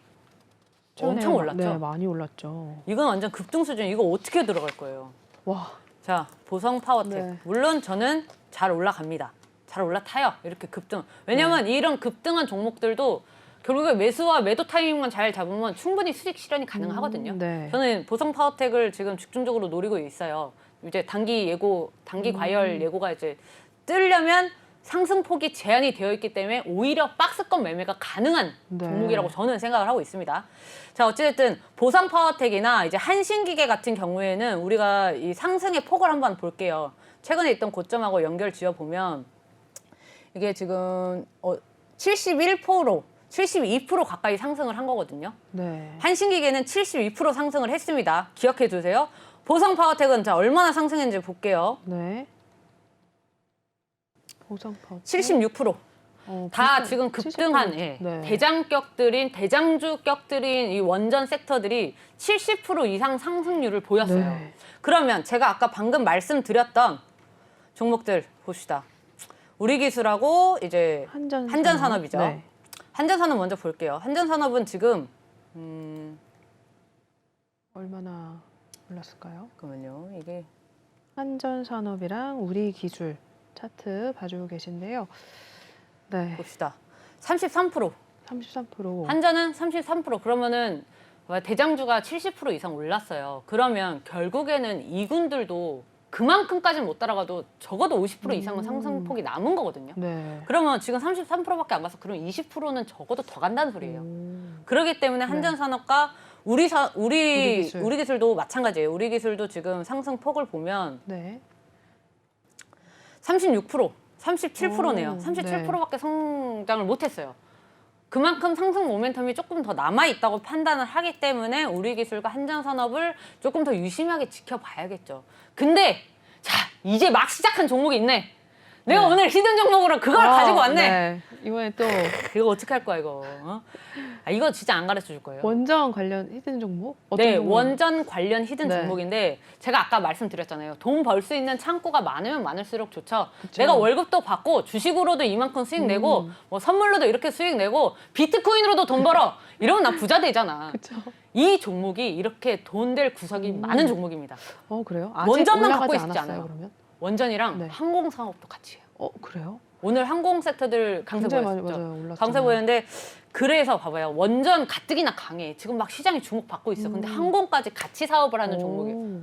엄청 올랐죠. 네, 많이 올랐죠. 이건 완전 급등 수준. 이거 어떻게 들어갈 거예요? 와. 자, 보성 파워텍. 네. 물론 저는 잘 올라갑니다. 잘 올라타요. 이렇게 급등. 왜냐면 이런 급등한 종목들도 결국에 매수와 매도 타이밍만 잘 잡으면 충분히 수익 실현이 가능하거든요. 네. 저는 보성 파워텍을 지금 집중적으로 노리고 있어요. 이제 단기 과열 예고가 이제 뜨려면 상승폭이 제한이 되어 있기 때문에 오히려 박스권 매매가 가능한 네. 종목이라고 저는 생각을 하고 있습니다. 자, 어찌됐든 보성 파워텍이나 이제 한신기계 같은 경우에는 우리가 이 상승의 폭을 한번 볼게요. 최근에 있던 고점하고 연결 지어 보면 이게 지금 72% 가까이 상승을 한 거거든요. 네. 한신기계는 72% 상승을 했습니다. 기억해 두세요. 보성 파워텍은 자 얼마나 상승했는지 볼게요. 네. 보상파. 76%. 다 지금 급등한 70%. 예, 네. 대장주격들인 이 원전 섹터들이 70% 이상 상승률을 보였어요. 네. 그러면 제가 아까 방금 말씀드렸던 종목들 봅시다. 우리 기술하고 이제 한전산업이죠. 네. 한전산업 먼저 볼게요. 한전산업은 지금 얼마나 올랐을까요? 잠깐만요. 이게 한전산업이랑 우리기술 차트 봐주고 계신데요. 네. 봅시다. 33%. 33%. 한전은 33%. 그러면은 대장주가 70% 이상 올랐어요. 그러면 결국에는 이군들도 그만큼까지는 못 따라가도 적어도 50% 이상은 상승폭이 남은 거거든요. 네. 그러면 지금 33%밖에 안 가서 그럼 20%는 적어도 더 간다는 소리예요. 그렇기 때문에 한전산업과 우리 기술도 마찬가지예요. 우리 기술도 지금 상승폭을 보면 네. 36%, 37%네요. 오, 37%밖에 성장을 못했어요. 그만큼 상승 모멘텀이 조금 더 남아있다고 판단을 하기 때문에 우리 기술과 한전산업을 조금 더 유심하게 지켜봐야겠죠. 근데 자 이제 막 시작한 종목이 있네. 내가 오늘 히든 종목으로 그걸 가지고 왔네. 네. 이번에 또 이거 어떻게 할 거야 이거. 어? 이거 진짜 안 가르쳐 줄 거예요. 원전 관련 히든 종목? 어떤 네, 종목? 원전 관련 히든 네. 종목인데 제가 아까 말씀드렸잖아요. 돈 벌 수 있는 창구가 많으면 많을수록 좋죠. 그쵸. 내가 월급도 받고 주식으로도 이만큼 수익 내고 뭐 선물로도 이렇게 수익 내고 비트코인으로도 돈 벌어. 이러면 나 부자 되잖아. 그쵸. 이 종목이 이렇게 돈 될 구석이 많은 종목입니다. 그래요? 아직 원전만 올라가지 갖고 있지 않았어요, 않아요. 그러면? 원전이랑 네. 항공산업도 같이 해요. 그래요? 오늘 항공 섹터들 강세 굉장히 많이 보였죠. 맞아요. 올랐잖아요. 강세 보였는데 그래서 봐봐요. 원전 가뜩이나 강해. 지금 막 시장이 주목받고 있어. 근데 항공까지 같이 사업을 하는 종목이에요.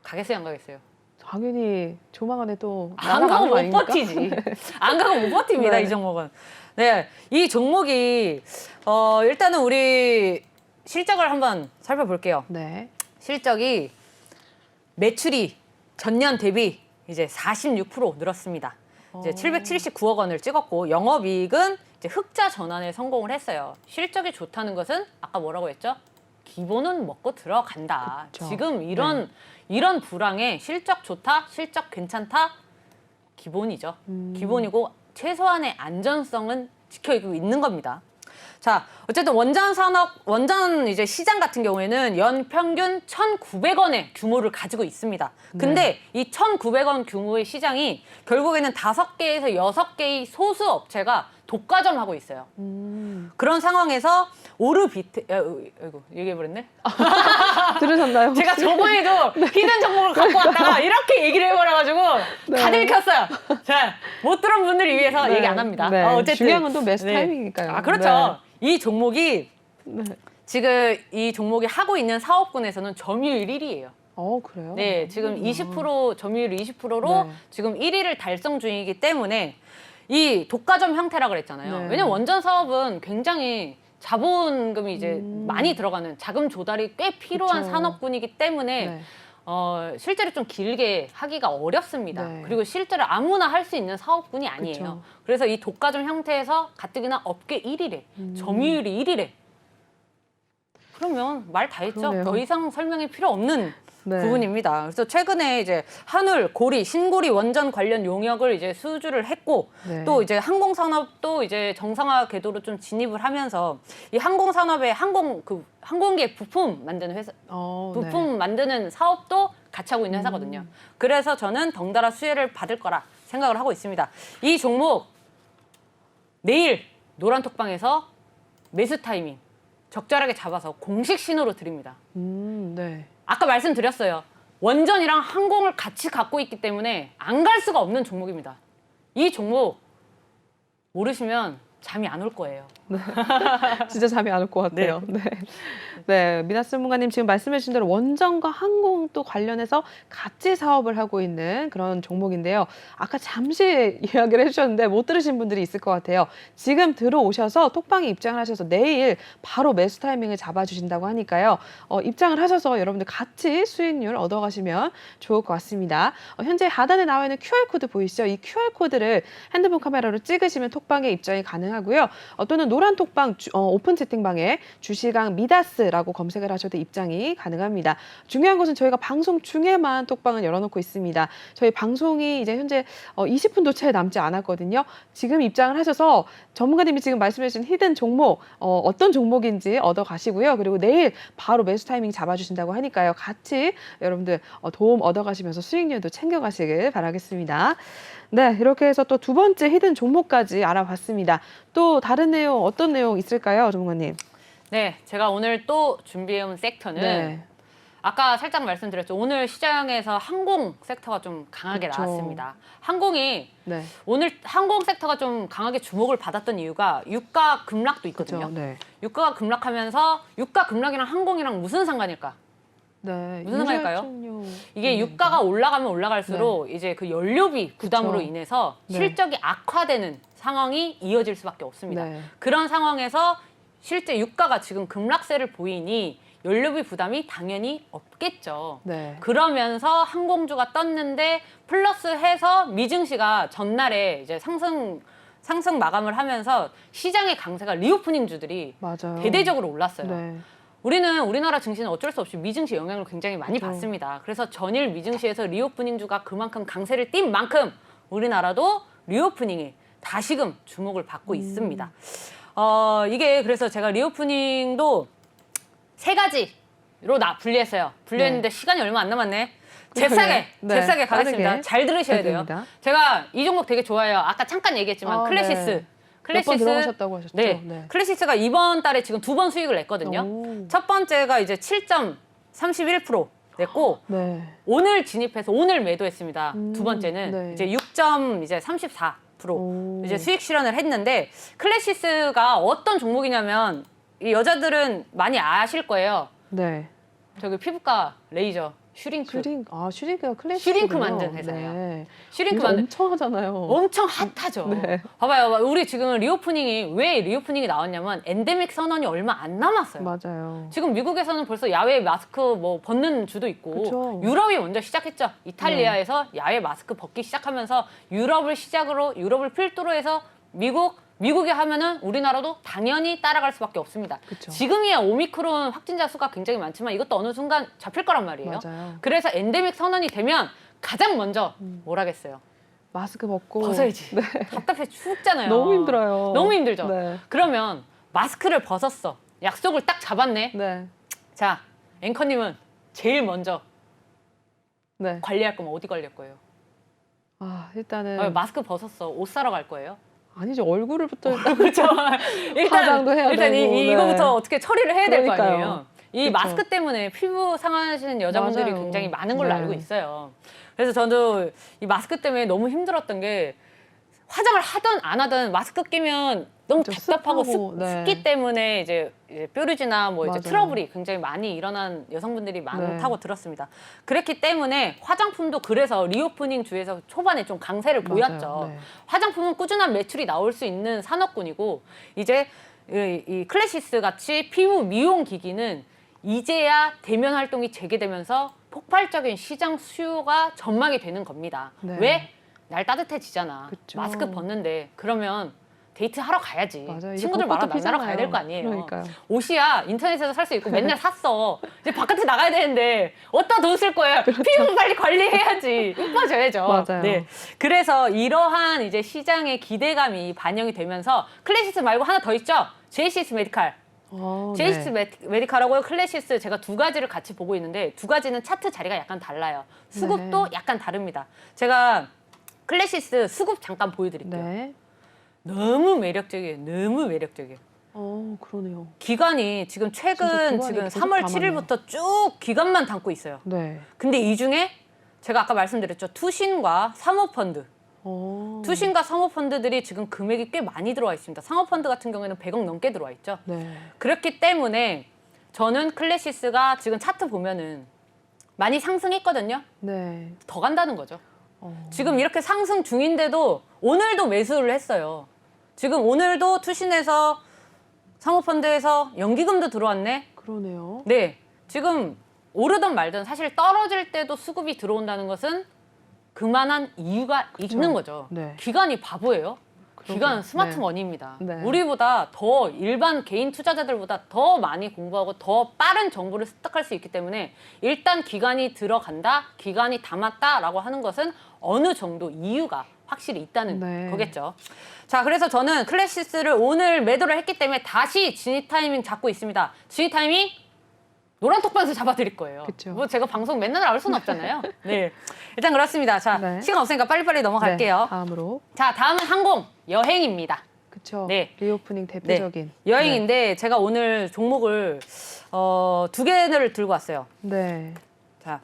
가겠어요, 안 가겠어요? 당연히 조만간에 또 안 날아가는 가고 거 못 아닙니까? 버티지. 안 가고 못 버팁니다, 네. 이 종목은. 네, 이 종목이 일단은 우리 실적을 한번 살펴볼게요. 네. 실적이 매출이 전년 대비 이제 46% 늘었습니다. 이제 779억 원을 찍었고 영업이익은 이제 흑자 전환에 성공을 했어요. 실적이 좋다는 것은 아까 뭐라고 했죠? 기본은 먹고 들어간다. 그쵸. 지금 이런 불황에 실적 좋다, 실적 괜찮다, 기본이죠. 기본이고 최소한의 안전성은 지켜지고 있는 겁니다. 자, 어쨌든 원전 이제 시장 같은 경우에는 연 평균 1,900원의 규모를 가지고 있습니다. 근데 이 1,900원 규모의 시장이 결국에는 5개에서 6개의 소수 업체가 독과점하고 있어요. 그런 상황에서 아이고 얘기해버렸네. 들으셨나요? 제가 저번에도 히든 정보를 갖고 왔다가 이렇게 얘기를 해버려가지고 네. 다 들켰어요. 자, 못 들은 분들을 위해서 네. 얘기 안 합니다. 네. 어쨌든 중요한 건 또 매수 네. 타이밍이니까요. 그렇죠. 이 종목이 네. 지금 이 종목이 하고 있는 사업군에서는 점유율 1위예요. 그래요? 네, 지금 20% 점유율 20%로 네. 지금 1위를 달성 중이기 때문에 이 독과점 형태라 그랬잖아요. 네. 왜냐면 원전 사업은 굉장히 자본금이 이제 많이 들어가는 자금 조달이 꽤 필요한 그쵸. 산업군이기 때문에 네. 실제로 좀 길게 하기가 어렵습니다. 네. 그리고 실제로 아무나 할 수 있는 사업군이 아니에요. 그쵸. 그래서 이 독과점 형태에서 가뜩이나 업계 1위래. 점유율이 1위래. 그러면 말 다 했죠. 그러네요. 더 이상 설명이 필요 없는 네. 부분입니다. 그래서 최근에 이제 한울, 고리, 신고리 원전 관련 용역을 이제 수주를 했고 네. 또 이제 항공산업도 이제 정상화 궤도로 좀 진입을 하면서 이 항공산업의 항공기 부품 만드는 회사, 부품 만드는 사업도 같이 하고 있는 회사거든요. 그래서 저는 덩달아 수혜를 받을 거라 생각을 하고 있습니다. 이 종목 내일 노란톡방에서 매수 타이밍 적절하게 잡아서 공식 신호로 드립니다. 네. 아까 말씀드렸어요. 원전이랑 항공을 같이 갖고 있기 때문에 안 갈 수가 없는 종목입니다. 이 종목 모르시면 잠이 안 올 거예요. 진짜 잠이 안 올 것 같아요. 네. 네. 미나스 전문가님 지금 말씀해 주신 대로 원전과 항공 또 관련해서 같이 사업을 하고 있는 그런 종목인데요. 아까 잠시 이야기를 해주셨는데 못 들으신 분들이 있을 것 같아요. 지금 들어오셔서 톡방에 입장을 하셔서 내일 바로 매수 타이밍을 잡아주신다고 하니까요. 입장을 하셔서 여러분들 같이 수익률 얻어가시면 좋을 것 같습니다. 현재 하단에 나와 있는 QR코드 보이시죠? 이 QR코드를 핸드폰 카메라로 찍으시면 톡방에 입장이 가능하고요. 또는 노란 톡방 오픈 채팅방에 주시강 미다스라고 검색을 하셔도 입장이 가능합니다. 중요한 것은 저희가 방송 중에만 톡방을 열어놓고 있습니다. 저희 방송이 이제 현재 20분도 채 남지 않았거든요. 지금 입장을 하셔서 전문가님이 지금 말씀해 주신 히든 종목 어떤 종목인지 얻어가시고요. 그리고 내일 바로 매수 타이밍 잡아주신다고 하니까요. 같이 여러분들 도움 얻어가시면서 수익률도 챙겨가시길 바라겠습니다. 네, 이렇게 해서 또 두 번째 히든 종목까지 알아봤습니다. 또 다른 내용 어떤 내용 있을까요, 전문가님? 네, 제가 오늘 또 준비해온 섹터는 네. 아까 살짝 말씀드렸죠. 오늘 시장에서 항공 섹터가 좀 강하게 그쵸. 나왔습니다. 항공이 네. 오늘 항공 섹터가 좀 강하게 주목을 받았던 이유가 유가 급락도 있거든요. 그렇죠. 네. 유가가 급락하면서 유가 급락이랑 항공이랑 무슨 상관일까? 네. 무슨 상관일까요? 유류할증료. 이게 유가가 올라가면 올라갈수록 이제 그 연료비 부담으로 그쵸. 인해서 네. 실적이 악화되는 상황이 이어질 수밖에 없습니다. 네. 그런 상황에서 실제 유가가 지금 급락세를 보이니 연료비 부담이 당연히 없겠죠. 네. 그러면서 항공주가 떴는데 플러스해서 미증시가 전날에 이제 상승 마감을 하면서 시장의 강세가 리오프닝주들이 맞아요. 대대적으로 올랐어요. 네. 우리나라 증시는 어쩔 수 없이 미증시 영향을 굉장히 많이 그렇죠. 받습니다. 그래서 전일 미증시에서 리오프닝주가 그만큼 강세를 띈 만큼 우리나라도 리오프닝에 다시금 주목을 받고 있습니다. 이게 그래서 제가 리오프닝도 세 가지로 분리했어요. 분리했는데 시간이 얼마 안 남았네. 잽싸게 네, 잽싸게 가겠습니다. 빠르게 잘 들으셔야 돼요. 됩니다. 제가 이 종목 되게 좋아해요. 아까 잠깐 얘기했지만 아, 클래시스. 네. 몇 번 들어가셨다고 하셨죠? 네. 네. 클래시스가 이번 달에 지금 2번 수익을 냈거든요. 오. 첫 번째가 이제 7.31% 냈고 네. 오늘 진입해서 오늘 매도했습니다. 두 번째는 네. 이제 6.34% 오. 이제 수익 실현을 했는데 클래시스가 어떤 종목이냐면 이 여자들은 많이 아실 거예요. 네. 저기 피부과 레이저 슈링크. 슈링크가 클래식. 슈링크 만든 회사예요. 네. 슈링크 요새 만든 엄청 하잖아요. 엄청 핫하죠. 네. 봐봐요. 우리 지금 왜 리오프닝이 나왔냐면 엔데믹 선언이 얼마 안 남았어요. 맞아요. 지금 미국에서는 벌써 야외 마스크 뭐 벗는 주도 있고 그쵸. 유럽이 먼저 시작했죠. 이탈리아에서 야외 마스크 벗기 시작하면서 유럽을 필두로 해서 미국이 하면은 우리나라도 당연히 따라갈 수밖에 없습니다. 그쵸. 지금이야 오미크론 확진자 수가 굉장히 많지만 이것도 어느 순간 잡힐 거란 말이에요. 맞아요. 그래서 엔데믹 선언이 되면 가장 먼저 뭘 하겠어요? 마스크 벗고 벗어야지. 네. 답답해 죽잖아요. 너무 힘들어요. 너무 힘들죠. 네. 그러면 마스크를 벗었어. 약속을 딱 잡았네. 네. 자, 앵커님은 제일 먼저 네. 관리할 거면 어디 관리할 거예요? 일단은 마스크 벗었어. 옷 사러 갈 거예요? 아니죠. 얼굴부터 일단 그렇죠. 화장도 해야 일단 되고, 네. 이거부터 어떻게 처리를 해야 될 거 그러니까요. 아니에요. 이 그쵸. 마스크 때문에 피부 상하시는 여자분들이 맞아요. 굉장히 많은 걸로 네. 알고 있어요. 그래서 저도 이 마스크 때문에 너무 힘들었던 게 화장을 하든 안 하든 마스크 끼면 너무 그쵸, 답답하고 습하고, 네. 습기 때문에 이제 뾰루지나 뭐 이제 맞아요. 트러블이 굉장히 많이 일어난 여성분들이 많다고 네. 들었습니다. 그랬기 때문에 화장품도 그래서 리오프닝 주에서 초반에 좀 강세를 보였죠. 맞아요. 네. 화장품은 꾸준한 매출이 나올 수 있는 산업군이고 이제 이 클래시스 같이 피부 미용 기기는 이제야 대면 활동이 재개되면서 폭발적인 시장 수요가 전망이 되는 겁니다. 네. 왜? 날 따뜻해지잖아. 그쵸. 마스크 벗는데 그러면 데이트 하러 가야지. 맞아요. 이제 친구들 벚꽃도 만나러 가야 될 피잖아요. 거 아니에요. 그러니까요. 옷이야 인터넷에서 살 수 있고 맨날 샀어. 이제 바깥에 나가야 되는데 어디다 돈 쓸 거예요? 피부 빨리 관리해야지. 이뻐져야죠. 맞아요. 네. 그래서 이러한 이제 시장의 기대감이 반영이 되면서 클래시스 말고 하나 더 있죠. 제이시스 메디칼. 제이시스 네. 메디칼하고 클래시스 제가 두 가지를 같이 보고 있는데 두 가지는 차트 자리가 약간 달라요. 수급도 약간 다릅니다. 제가 클래시스 수급 잠깐 보여드릴게요. 네. 너무 매력적이에요. 너무 매력적이에요. 그러네요. 기간이 지금 진짜 최근 기간이 지금 계속 3월 담았네. 7일부터 쭉 기간만 담고 있어요. 네. 근데 이 중에 제가 아까 말씀드렸죠. 투신과 사모펀드. 투신과 사모펀드들이 지금 금액이 꽤 많이 들어와 있습니다. 사모펀드 같은 경우에는 100억 넘게 들어와 있죠. 네. 그렇기 때문에 저는 클래시스가 지금 차트 보면은 많이 상승했거든요. 네. 더 간다는 거죠. 지금 이렇게 상승 중인데도 오늘도 매수를 했어요. 지금 오늘도 투신에서 사모펀드에서 연기금도 들어왔네. 그러네요. 네, 지금 오르든 말든 사실 떨어질 때도 수급이 들어온다는 것은 그만한 이유가 있는 거죠. 네. 기관이 바보예요. 그러게요. 기관 스마트 네. 머니입니다. 네. 우리보다 더 일반 개인 투자자들보다 더 많이 공부하고 더 빠른 정보를 습득할 수 있기 때문에 일단 기관이 들어간다, 기관이 담았다라고 하는 것은 어느 정도 이유가 확실히 있다는 네. 거겠죠. 자, 그래서 저는 클래시스를 오늘 매도를 했기 때문에 다시 진입 타이밍 잡고 있습니다. 진입 타이밍 노란 톡방에서 잡아드릴 거예요. 그쵸. 뭐 제가 방송 맨날 나올 수는 없잖아요. 네, 일단 그렇습니다. 자, 네. 시간 없으니까 빨리빨리 넘어갈게요. 네, 다음으로. 자, 다음은 항공, 여행입니다. 그쵸. 네. 리오프닝 대표적인. 여행인데 제가 오늘 종목을 두 개를 들고 왔어요. 네. 자,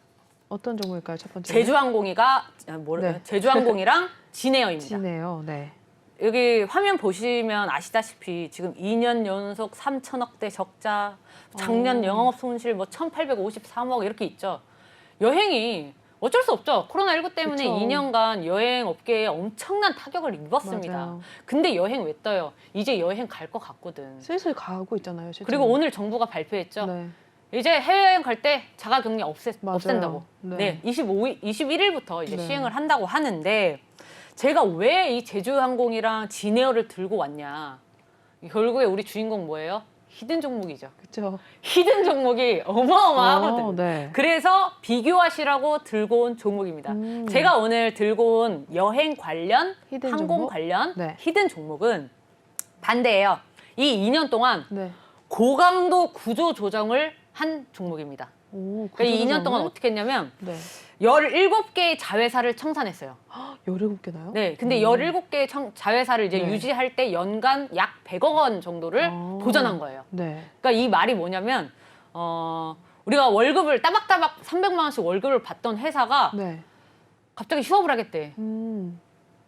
어떤 종목일까요? 첫 번째. 네. 제주항공이랑 진에어입니다. 진에어. 네. 여기 화면 보시면 아시다시피 지금 2년 연속 3천억대 적자, 작년 영업 손실 뭐 1,853억 이렇게 있죠. 여행이 어쩔 수 없죠. 코로나19 때문에 그쵸. 2년간 여행 업계에 엄청난 타격을 입었습니다. 맞아요. 근데 여행 왜 떠요? 이제 여행 갈 것 같거든. 슬슬 가고 있잖아요. 실제로. 그리고 오늘 정부가 발표했죠. 네. 이제 해외여행 갈 때 자가격리 맞아요. 없앤다고. 네. 21일부터 이제 네. 시행을 한다고 하는데 제가 왜 이 제주항공이랑 진에어를 들고 왔냐. 결국에 우리 주인공 뭐예요? 히든 종목이죠. 그렇죠. 히든 종목이 어마어마하거든요. 네. 그래서 비교하시라고 들고 온 종목입니다. 제가 오늘 들고 온 여행 관련, 히든 항공 종목? 관련 네. 히든 종목은 반대예요. 이 2년 동안 네. 고강도 구조 조정을 한 종목입니다. 오, 그러니까 이 2년 동안 어떻게 했냐면 네. 17개의 자회사를 청산했어요. 17개나요? 네, 근데 17개의 자회사를 이제 네. 유지할 때 연간 약 100억 원 정도를 도전한 거예요. 네. 그러니까 이 말이 뭐냐면 우리가 월급을 따박따박 300만 원씩 월급을 받던 회사가 네. 갑자기 휴업을 하겠대. 음.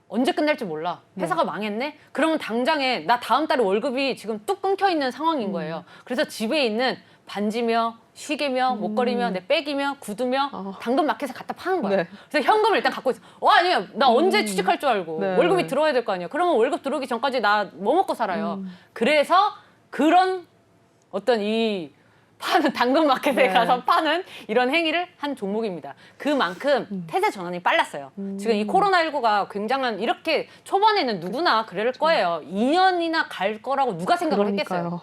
언제 끝날지 몰라. 회사가 망했네? 그러면 당장에 나 다음 달에 월급이 지금 뚝 끊겨 있는 상황인 거예요. 그래서 집에 있는 반지며 시계며 목걸이며 내 백이며 구두며 당근 마켓에 갖다 파는 거야. 네. 그래서 현금을 일단 갖고 있어. 아니야. 나 언제 취직할 줄 알고. 네. 월급이 들어야 될 거 아니야. 그러면 월급 들어오기 전까지 나 뭐 먹고 살아요. 그래서 그런 어떤 이 파는 당근 마켓에 네. 가서 파는 이런 행위를 한 종목입니다. 그만큼 태세 전환이 빨랐어요. 지금 이 코로나19가 굉장한 이렇게 초반에는 누구나 그럴 거예요. 2년이나 갈 거라고 누가 생각을 했겠어요.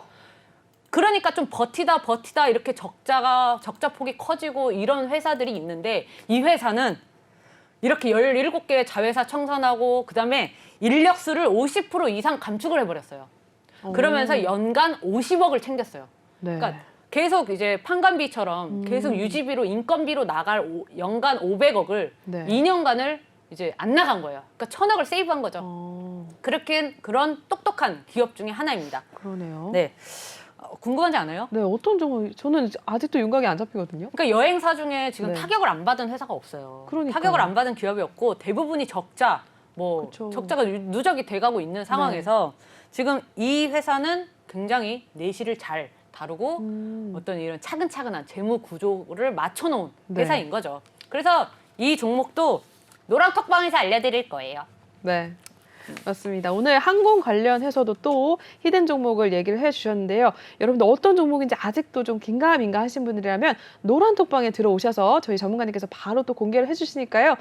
그러니까 좀 버티다 이렇게 적자 폭이 커지고 이런 회사들이 있는데 이 회사는 이렇게 17개의 자회사 청산하고 그다음에 인력수를 50% 이상 감축을 해버렸어요. 그러면서 연간 50억을 챙겼어요. 네. 그러니까 계속 이제 판관비처럼 계속 유지비로 인건비로 나갈 연간 500억을 네. 2년간을 이제 안 나간 거예요. 그러니까 1,000억을 세이브한 거죠. 그렇게 그런 똑똑한 기업 중에 하나입니다. 그러네요. 네. 궁금하지 않아요? 네, 어떤 종목? 저는 아직도 윤곽이 안 잡히거든요. 그러니까 여행사 중에 지금 네. 타격을 안 받은 회사가 없어요. 그러니까요. 타격을 안 받은 기업이 없고 대부분이 적자, 그쵸. 적자가 누적이 돼가고 있는 상황에서 지금 이 회사는 굉장히 내실을 잘 다루고 어떤 이런 차근차근한 재무 구조를 맞춰놓은 네. 회사인 거죠. 그래서 이 종목도 노랑톡방에서 알려드릴 거예요. 네. 맞습니다. 오늘 항공 관련해서도 또 히든 종목을 얘기를 해주셨는데요. 여러분들 어떤 종목인지 아직도 좀 긴가민가 하신 분들이라면 노란 톡방에 들어오셔서 저희 전문가님께서 바로 또 공개를 해주시니까요.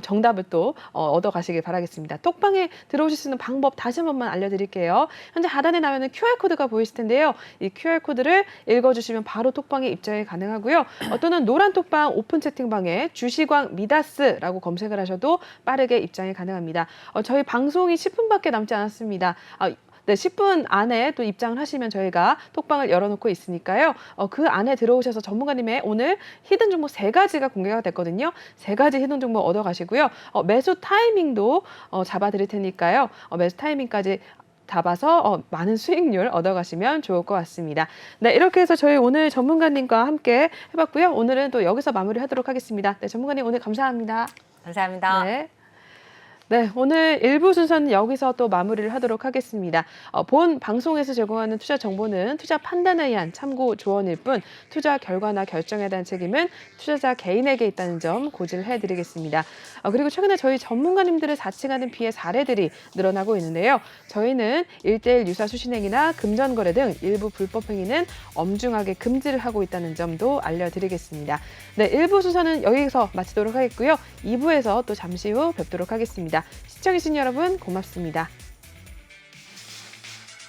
정답을 또 얻어가시길 바라겠습니다. 톡방에 들어오실 수 있는 방법 다시 한 번만 알려드릴게요. 현재 하단에 나오는 QR코드가 보이실 텐데요. 이 QR코드를 읽어주시면 바로 톡방에 입장이 가능하고요. 또는 노란 톡방 오픈 채팅방에 주시광 미다스라고 검색을 하셔도 빠르게 입장이 가능합니다. 저희 방송이 10분밖에 남지 않았습니다. 네, 10분 안에 또 입장을 하시면 저희가 톡방을 열어놓고 있으니까요. 그 안에 들어오셔서 전문가님의 오늘 히든 종목 3가지가 공개가 됐거든요. 3가지 히든 종목 얻어가시고요. 매수 타이밍도 잡아드릴 테니까요. 매수 타이밍까지 잡아서 많은 수익률 얻어가시면 좋을 것 같습니다. 네, 이렇게 해서 저희 오늘 전문가님과 함께 해봤고요. 오늘은 또 여기서 마무리하도록 하겠습니다. 네, 전문가님 오늘 감사합니다. 감사합니다. 네. 네, 오늘 1부 순서는 여기서 또 마무리를 하도록 하겠습니다. 본 방송에서 제공하는 투자 정보는 투자 판단에 의한 참고 조언일 뿐 투자 결과나 결정에 대한 책임은 투자자 개인에게 있다는 점 고지를 해드리겠습니다. 그리고 최근에 저희 전문가님들을 사칭하는 피해 사례들이 늘어나고 있는데요. 저희는 1:1 유사 수신행위나 금전거래 등 일부 불법 행위는 엄중하게 금지를 하고 있다는 점도 알려드리겠습니다. 네, 1부 순서는 여기서 마치도록 하겠고요. 2부에서 또 잠시 후 뵙도록 하겠습니다. 시청해주신 여러분 고맙습니다.